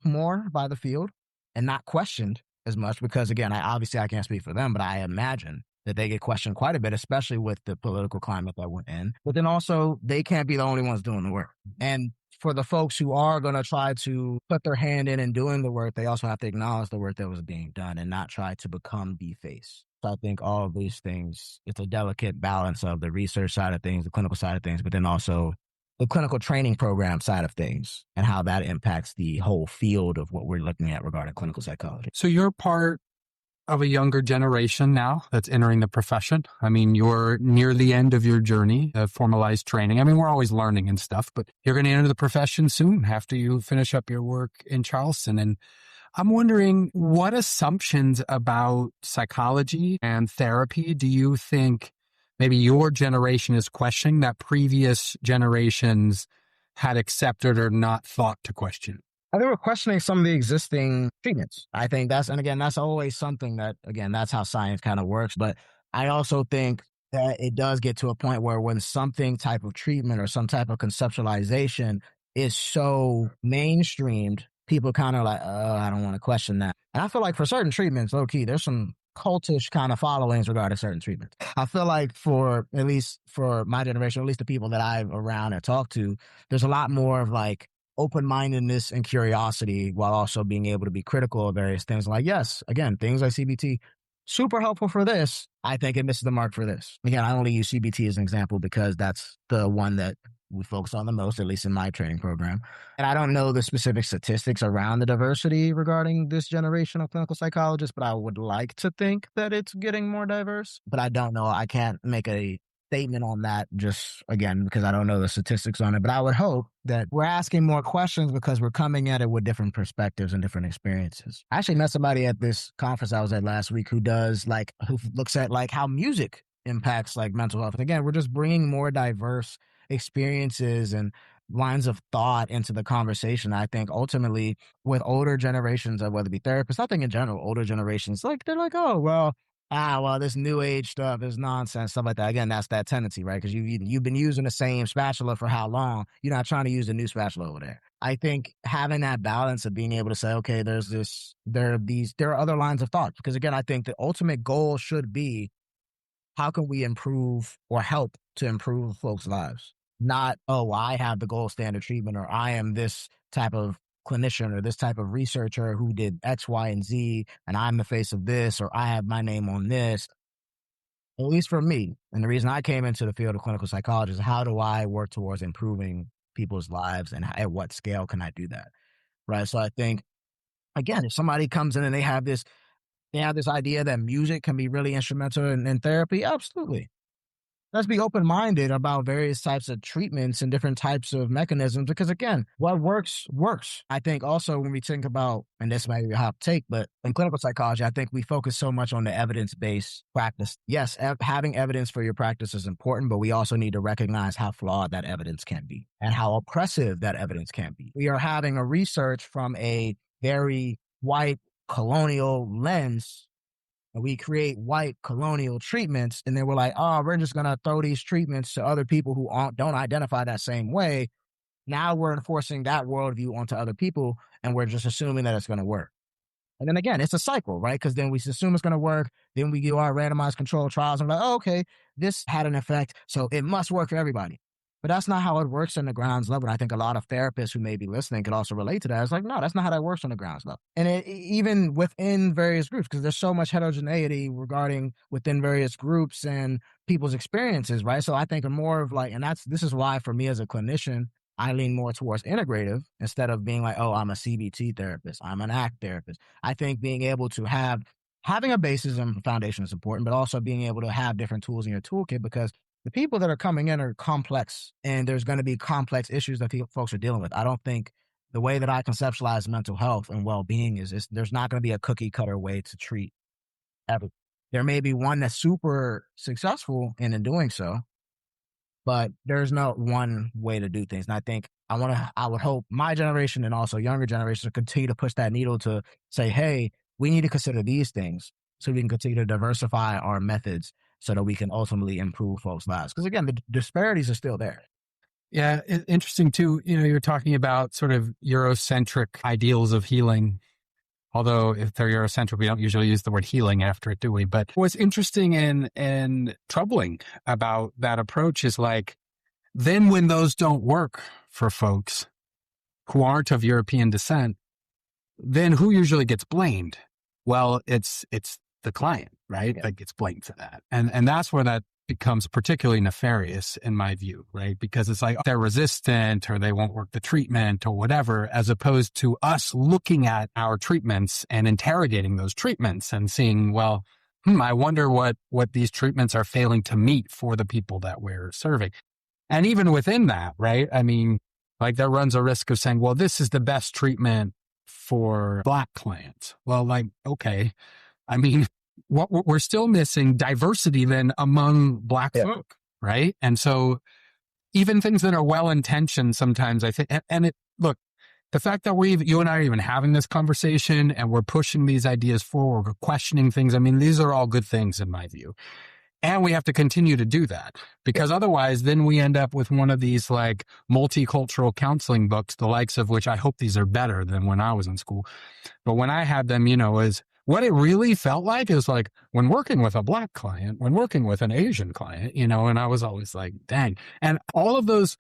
more by the field. and not questioned as much because, again, I can't speak for them, but I imagine that they get questioned quite a bit, especially with the political climate that we're in. But then also, they can't be the only ones doing the work. And for the folks who are going to try to put their hand in and doing the work, they also have to acknowledge the work that was being done and not try to become the face. So I think all of these things, it's a delicate balance of the research side of things, the clinical side of things, but then also the clinical training program side of things and how that impacts the whole field of what we're looking at regarding clinical psychology. So you're part of a younger generation now that's entering the profession. I mean, you're near the end of your journey of formalized training. I mean, we're always learning and stuff, but you're going to enter the profession soon after you finish up your work in Charleston. And I'm wondering, what assumptions about psychology and therapy do you think maybe your generation is questioning that previous generations had accepted or not thought to question? I think we're questioning some of the existing treatments. I think that's always something that, again, that's how science kind of works. But I also think that it does get to a point where when something type of treatment or some type of conceptualization is so mainstreamed, people kind of like, oh, I don't want to question that. And I feel like for certain treatments, low key, there's some cultish kind of followings regarding certain treatments. I feel like at least for my generation, at least the people that I've around and talked to, there's a lot more of like open-mindedness and curiosity while also being able to be critical of various things. Like, yes, again, things like CBT, super helpful for this. I think it misses the mark for this. Again, I only use CBT as an example because that's the one that we focus on the most, at least in my training program. And I don't know the specific statistics around the diversity regarding this generation of clinical psychologists, but I would like to think that it's getting more diverse. But I don't know. I can't make a statement on that just, again, because I don't know the statistics on it. But I would hope that we're asking more questions because we're coming at it with different perspectives and different experiences. I actually met somebody at this conference I was at last week who looks at like how music impacts like mental health. And again, we're just bringing more diverse experiences and lines of thought into the conversation. I think ultimately with older generations of whether it be therapists, I think in general, older generations, like they're like, oh, well, this new age stuff is nonsense, stuff like that. Again, that's that tendency, right? Because you've been using the same spatula for how long? You're not trying to use a new spatula over there. I think having that balance of being able to say, okay, there are other lines of thought. Because again, I think the ultimate goal should be, how can we improve or help to improve folks' lives? Not, oh, I have the gold standard treatment, or I am this type of clinician or this type of researcher who did X, Y, and Z, and I'm the face of this, or I have my name on this. At least for me, and the reason I came into the field of clinical psychology is, how do I work towards improving people's lives, and at what scale can I do that? Right. So I think, again, if somebody comes in and they have this idea that music can be really instrumental in therapy, absolutely. Let's be open-minded about various types of treatments and different types of mechanisms, because again, what works. I think also when we think about, and this might be a hot take, but in clinical psychology, I think we focus so much on the evidence-based practice. Yes, having evidence for your practice is important, but we also need to recognize how flawed that evidence can be and how oppressive that evidence can be. We are having a research from a very white colonial lens, and we create white colonial treatments, and then we're like, oh, we're just going to throw these treatments to other people who don't identify that same way. Now we're enforcing that worldview onto other people, and we're just assuming that it's going to work. And then again, it's a cycle, right? Because then we assume it's going to work. Then we do our randomized controlled trials and we're like, oh, okay, this had an effect, so it must work for everybody. But that's not how it works on the grounds level. And I think a lot of therapists who may be listening could also relate to that. It's like, no, that's not how that works on the grounds level. And even within various groups, because there's so much heterogeneity regarding within various groups and people's experiences, right? So I think more of like, and this is why for me as a clinician, I lean more towards integrative instead of being like, oh, I'm a CBT therapist, I'm an ACT therapist. I think being able to having a basis and foundation is important, but also being able to have different tools in your toolkit, because the people that are coming in are complex, and there's going to be complex issues that folks are dealing with. I don't think the way that I conceptualize mental health and well-being is there's not going to be a cookie cutter way to treat everything. There may be one that's super successful in doing so, but there's no one way to do things. And I think I would hope my generation and also younger generations will continue to push that needle to say, hey, we need to consider these things so we can continue to diversify our methods so that we can ultimately improve folks' lives. Because again, the disparities are still there. Yeah, interesting too. You're talking about sort of Eurocentric ideals of healing. Although if they're Eurocentric, we don't usually use the word healing after it, do we? But what's interesting and troubling about that approach is like, then when those don't work for folks who aren't of European descent, then who usually gets blamed? Well, it's the client, right? That gets blamed for that. And that's where that becomes particularly nefarious in my view, right? Because it's like they're resistant or they won't work the treatment or whatever, as opposed to us looking at our treatments and interrogating those treatments and seeing, well, I wonder what these treatments are failing to meet for the people that we're serving. And even within that, right? I mean, like there runs a risk of saying, well, this is the best treatment for Black clients. Well, like, okay. I mean, what we're still missing diversity then among Black folk, right? And so even things that are well-intentioned sometimes, I think, look, the fact that you and I are even having this conversation and we're pushing these ideas forward, we're questioning things, I mean, these are all good things in my view. And we have to continue to do that because otherwise then we end up with one of these like multicultural counseling books, the likes of which I hope these are better than when I was in school. But when I had them, is what it really felt like is like when working with a Black client, when working with an Asian client, and I was always like, dang. And all of those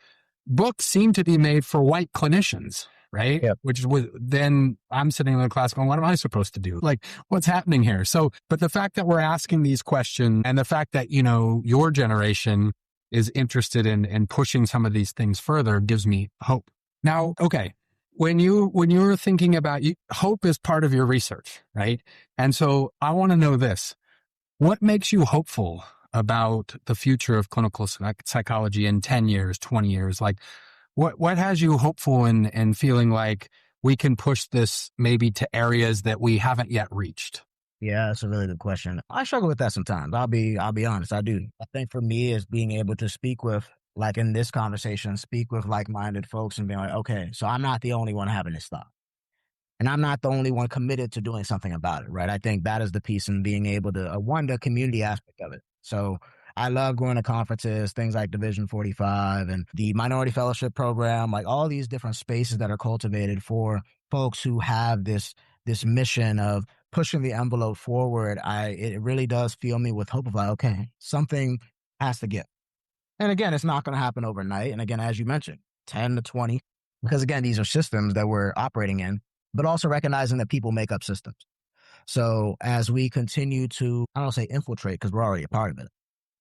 books seem to be made for white clinicians, right? Yep. Which was then I'm sitting in the class going, what am I supposed to do? Like, what's happening here? So, but the fact that we're asking these questions and the fact that, your generation is interested in pushing some of these things further gives me hope. Now, okay. When you're thinking about hope is part of your research, right? And so I want to know this. What makes you hopeful about the future of clinical psychology in 10 years, 20 years? Like what has you hopeful and feeling like we can push this maybe to areas that we haven't yet reached? Yeah, that's a really good question. I struggle with that sometimes. I'll be honest. I do. I think for me is being able to speak with, like in this conversation, speak with like-minded folks and being like, okay, so I'm not the only one having this thought. And I'm not the only one committed to doing something about it, right? I think that is the piece in being able to, the community aspect of it. So I love going to conferences, things like Division 45 and the Minority Fellowship Program, like all these different spaces that are cultivated for folks who have this mission of pushing the envelope forward. It really does fill me with hope of like, okay, something has to give. And again, it's not going to happen overnight. And again, as you mentioned, 10 to 20, because again, these are systems that we're operating in, but also recognizing that people make up systems. So as we continue to, I don't say infiltrate because we're already a part of it,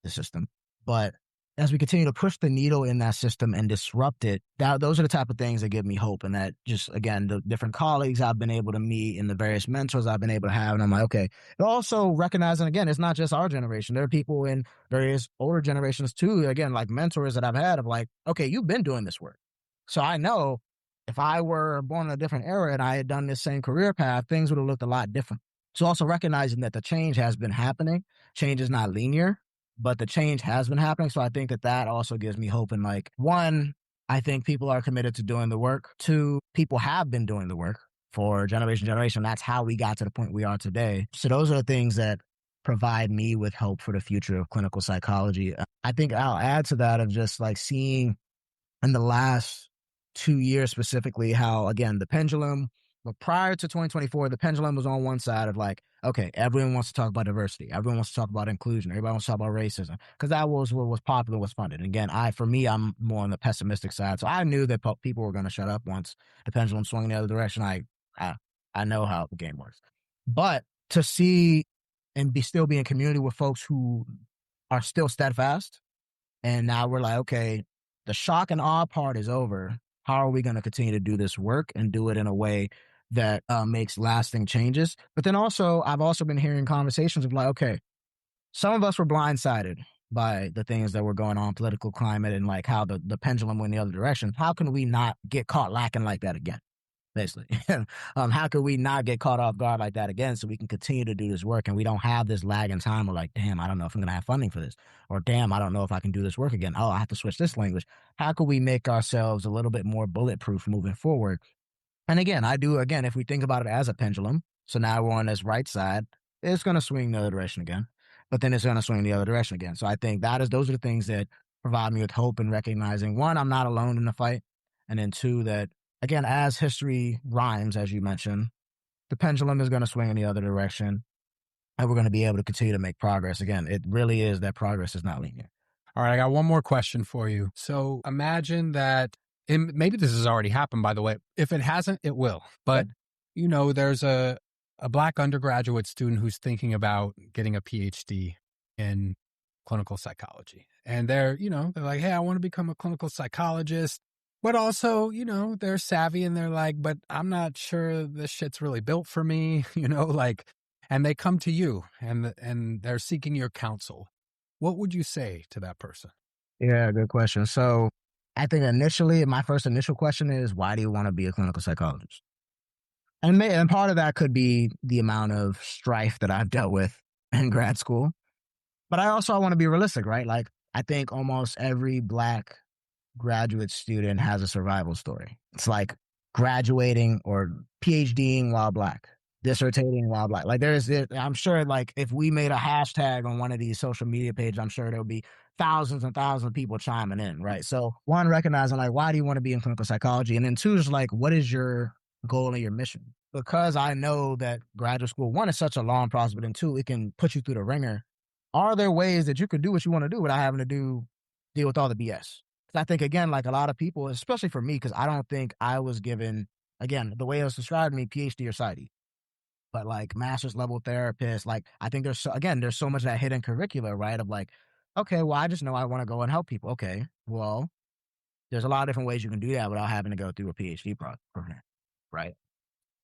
the system, but as we continue to push the needle in that system and disrupt it, those are the type of things that give me hope. And that just, again, the different colleagues I've been able to meet and the various mentors I've been able to have. And I'm like, okay, but also recognizing, again, it's not just our generation. There are people in various older generations too, again, like mentors that I've had of like, okay, you've been doing this work. So I know if I were born in a different era and I had done this same career path, things would have looked a lot different. So also recognizing that the change has been happening. Change is not linear, but the change has been happening. So I think that also gives me hope. And like, one, I think people are committed to doing the work. Two, people have been doing the work for generation. That's how we got to the point we are today. So those are the things that provide me with hope for the future of clinical psychology. I think I'll add to that of just like seeing in the last 2 years specifically how, again, the pendulum, but prior to 2024, the pendulum was on one side of like, okay, everyone wants to talk about diversity. Everyone wants to talk about inclusion. Everybody wants to talk about racism because that was what was popular, was funded. And again, for me, I'm more on the pessimistic side. So I knew that people were going to shut up once the pendulum swung in the other direction. I know how the game works. But to see and still be in community with folks who are still steadfast. And now we're like, okay, the shock and awe part is over. How are we going to continue to do this work and do it in a way that makes lasting changes? But then also, I've also been hearing conversations of like, okay, some of us were blindsided by the things that were going on, political climate, and like how the pendulum went the other direction. How can we not get caught lacking like that again? Basically, how can we not get caught off guard like that again so we can continue to do this work and we don't have this lag in time of like, damn, I don't know if I'm going to have funding for this, or damn, I don't know if I can do this work again. Oh, I have to switch this language. How can we make ourselves a little bit more bulletproof moving forward? And again, if we think about it as a pendulum, so now we're on this right side, it's going to swing the other direction again, but then it's going to swing the other direction again. So I think those are the things that provide me with hope and recognizing, one, I'm not alone in the fight. And then two, that again, as history rhymes, as you mentioned, the pendulum is going to swing in the other direction, and we're going to be able to continue to make progress. Again, it really is that progress is not linear. All right, I got one more question for you. So imagine that, and maybe this has already happened, by the way. If it hasn't, it will. But, there's a Black undergraduate student who's thinking about getting a PhD in clinical psychology. And they're like, hey, I want to become a clinical psychologist. But also, they're savvy and they're like, but I'm not sure this shit's really built for me, and they come to you and they're seeking your counsel. What would you say to that person? Yeah, good question. So I think initially, my first initial question is, why do you want to be a clinical psychologist? And part of that could be the amount of strife that I've dealt with in grad school. But I want to be realistic, right? Like, I think almost every Black graduate student has a survival story. It's like graduating or PhDing while Black, dissertating while Black. Like I'm sure, like, if we made a hashtag on one of these social media pages, I'm sure there'll be thousands and thousands of people chiming in, right? So one, recognizing like, why do you want to be in clinical psychology? And then two is like, what is your goal and your mission? Because I know that graduate school, one, is such a long process, but then two, it can put you through the ringer. Are there ways that you could do what you want to do without having to deal with all the BS? I think, again, like a lot of people, especially for me, because I don't think I was given, again, the way it was described to me, PhD or PsyD, but like master's level therapist, like I think there's so much of that hidden curricula, right? Of like, okay, well, I just know I want to go and help people. Okay, well, there's a lot of different ways you can do that without having to go through a PhD program, right?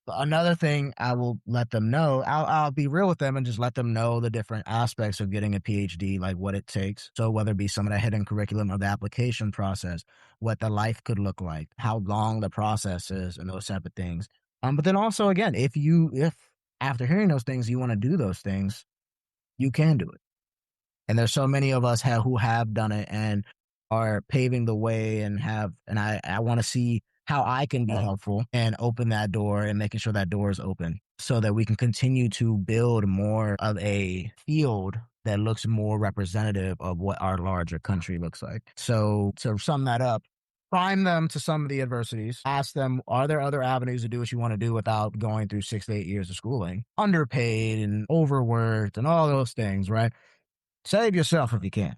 But another thing I will let them know, I'll be real with them and just let them know the different aspects of getting a PhD, like what it takes. So whether it be some of the hidden curriculum of the application process, what the life could look like, how long the process is, and those type of things. But then also, again, if after hearing those things, you want to do those things, you can do it. And there's so many of us who have done it and are paving the way and I want to see how I can be helpful and open that door and making sure that door is open so that we can continue to build more of a field that looks more representative of what our larger country looks like. So to sum that up, prime them to some of the adversities, ask them, are there other avenues to do what you want to do without going through 6 to 8 years of schooling, underpaid and overworked and all those things, right? Save yourself if you can.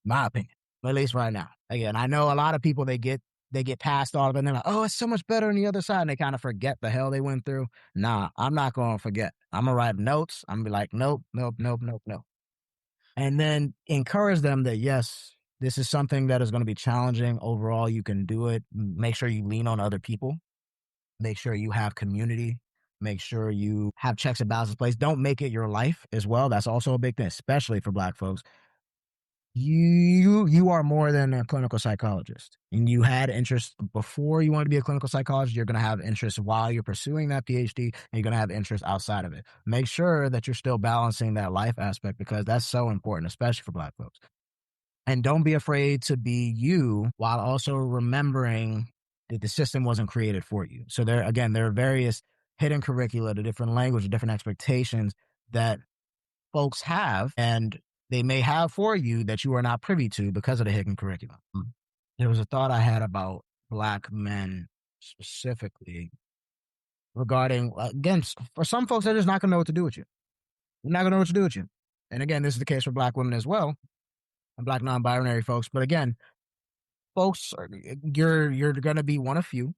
My opinion, at least right now. Again, I know a lot of people, they get past all of it and they're like, oh, it's so much better on the other side. And they kind of forget the hell they went through. Nah, I'm not going to forget. I'm going to write notes. I'm going to be like, nope, nope, nope, nope, nope. And then encourage them that, yes, this is something that is going to be challenging. Overall, you can do it. Make sure you lean on other people. Make sure you have community. Make sure you have checks and balances in place. Don't make it your life as well. That's also a big thing, especially for Black folks. You are more than a clinical psychologist, and you had interest before you wanted to be a clinical psychologist. You're going to have interest while you're pursuing that PhD, and you're going to have interest outside of it. Make sure that you're still balancing that life aspect because that's so important, especially for Black folks. And don't be afraid to be you while also remembering that the system wasn't created for you. So there are various hidden curricula, the different language, the different expectations that folks have, and they may have for you that you are not privy to because of the hidden curriculum. There was a thought I had about Black men specifically regarding, again, for some folks, they're just not going to know what to do with you. They're not going to know what to do with you. And again, this is the case for Black women as well, and Black non-binary folks. But again, folks, you're going to be one of few,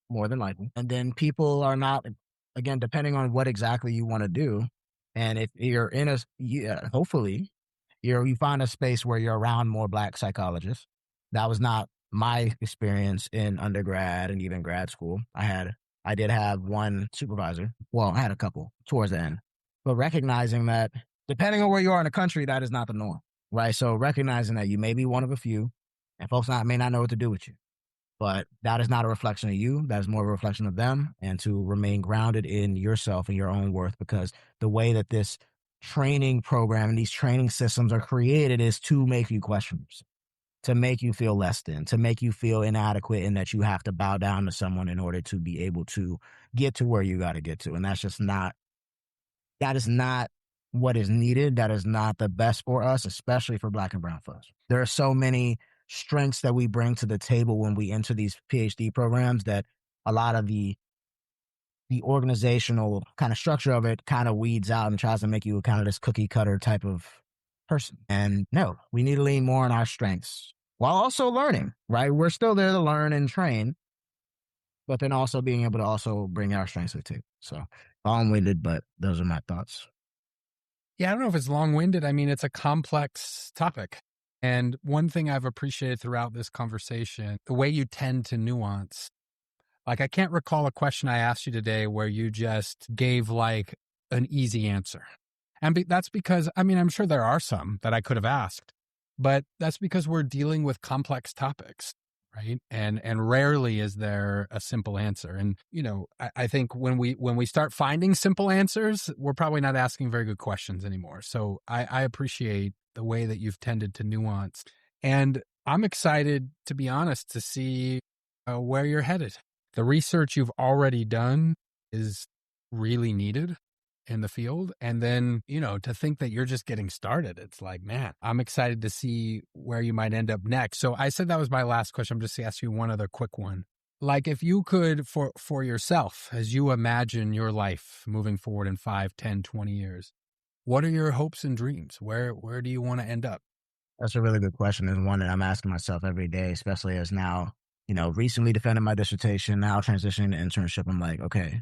more than likely. And then people are not, again, depending on what exactly you want to do. And if you're in hopefully you find a space where you're around more Black psychologists. That was not my experience in undergrad and even grad school. I did have one supervisor. Well, I had a couple towards the end, but recognizing that depending on where you are in the country, that is not the norm, right? So recognizing that you may be one of a few and folks may not know what to do with you. But that is not a reflection of you. That is more of a reflection of them, and to remain grounded in yourself and your own worth, because the way that this training program and these training systems are created is to make you question yourself, to make you feel less than, to make you feel inadequate and that you have to bow down to someone in order to be able to get to where you got to get to. And that is not what is needed. That is not the best for us, especially for Black and brown folks. There are so many strengths that we bring to the table when we enter these PhD programs that a lot of the the organizational kind of structure of it kind of weeds out and tries to make you kind of this cookie cutter type of person. And no, we need to lean more on our strengths while also learning, right? We're still there to learn and train, but then also being able to also bring our strengths to the table. So long-winded, but those are my thoughts. Yeah, I don't know if it's long-winded. I mean, it's a complex topic. And one thing I've appreciated throughout this conversation, the way you tend to nuance. Like, I can't recall a question I asked you today where you just gave like an easy answer. And that's because, I mean, I'm sure there are some that I could have asked, but that's because we're dealing with complex topics, right? And rarely is there a simple answer. And, you know, I think when we start finding simple answers, we're probably not asking very good questions anymore. So I appreciate the way that you've tended to nuance. And I'm excited, to be honest, to see where you're headed. The research you've already done is really needed in the field. And then, you know, to think that you're just getting started, it's like, man, I'm excited to see where you might end up next. So I said that was my last question. I'm just going to ask you one other quick one. Like, if you could, for yourself, as you imagine your life moving forward in 5, 10, 20 years, what are your hopes and dreams? Where do you want to end up? That's a really good question, and one that I'm asking myself every day, especially as now, you know, recently defended my dissertation, now transitioning to internship. I'm like, okay,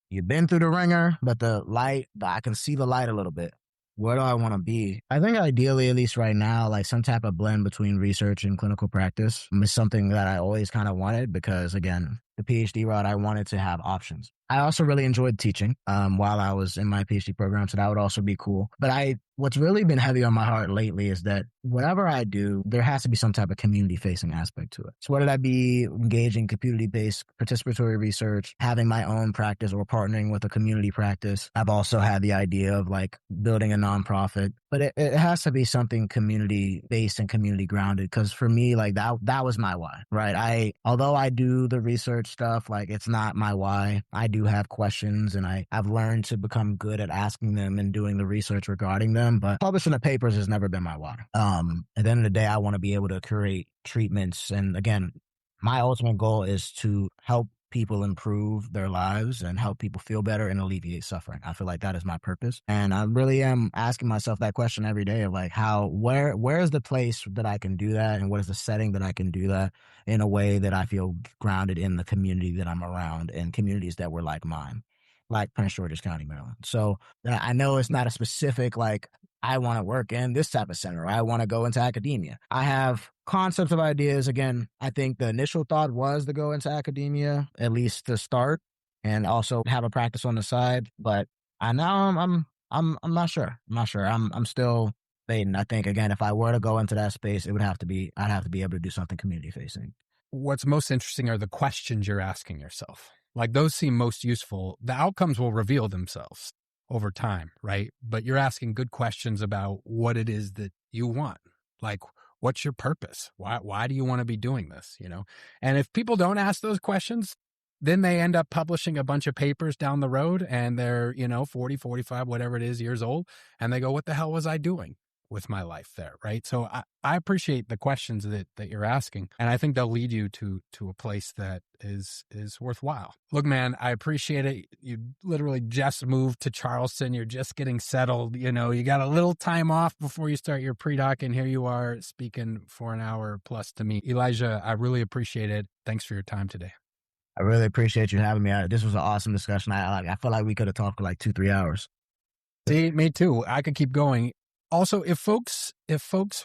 you've been through the ringer, but I can see the light a little bit. Where do I want to be? I think ideally, at least right now, like some type of blend between research and clinical practice is something that I always kind of wanted because, again, the PhD route, I wanted to have options. I also really enjoyed teaching while I was in my PhD program, so that would also be cool. But what's really been heavy on my heart lately is that whatever I do, there has to be some type of community-facing aspect to it. So whether that be engaging community-based participatory research, having my own practice, or partnering with a community practice. I've also had the idea of like building a nonprofit, but it has to be something community-based and community-grounded, because for me, like that was my why, right? Although I do the research stuff, like it's not my why. I do have questions, and I've learned to become good at asking them and doing the research regarding them, but publishing the papers has never been my why. At the end of the day, I want to be able to create treatments. And again, my ultimate goal is to help people improve their lives and help people feel better and alleviate suffering. I feel like that is my purpose. And I really am asking myself that question every day of like, where is the place that I can do that? And what is the setting that I can do that in a way that I feel grounded in the community that I'm around and communities that were like mine, like Prince George's County, Maryland. So I know it's not a specific, like, I want to work in this type of center, or I want to go into academia. I have concepts of ideas. Again, I think the initial thought was to go into academia, at least to start, and also have a practice on the side. But I'm not sure. I'm still debating. I think, again, if I were to go into that space, I'd have to be able to do something community facing. What's most interesting are the questions you're asking yourself. Like, those seem most useful. The outcomes will reveal themselves over time, right? But you're asking good questions about what it is that you want. Like, what's your purpose? Why do you want to be doing this? You know? And if people don't ask those questions, then they end up publishing a bunch of papers down the road, and they're, 40, 45, whatever it is, years old. And they go, what the hell was I doing with my life there, right? So I appreciate the questions that you're asking, and I think they'll lead you to a place that is worthwhile. Look, man, I appreciate it. You literally just moved to Charleston. You're just getting settled. You got a little time off before you start your pre-doc, and here you are speaking for an hour plus to me. Elijah, I really appreciate it. Thanks for your time today. I really appreciate you having me. This was an awesome discussion. I feel like we could have talked for like 2-3 hours. See, me too. I could keep going. Also, if folks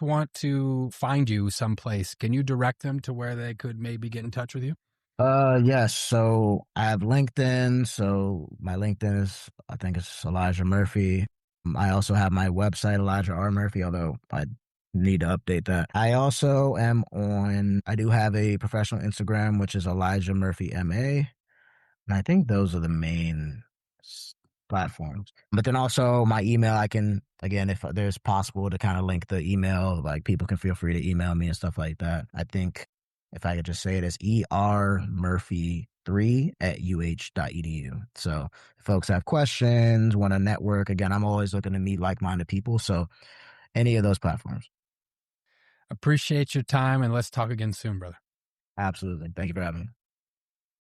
want to find you someplace, can you direct them to where they could maybe get in touch with you? Yes. So I have LinkedIn. So my LinkedIn is, I think it's Elijah Murphy. I also have my website, Elijah R. Murphy, although I need to update that. I also I do have a professional Instagram, which is Elijah Murphy MA. And I think those are the main platforms. But then also my email, I can, again, if there's possible to kind of link the email, like people can feel free to email me and stuff like that. I think if I could just say it as ermurphy3@uh.edu. So if folks have questions, want to network, again, I'm always looking to meet like-minded people. So any of those platforms. Appreciate your time, and let's talk again soon, brother. Absolutely. Thank you for having me.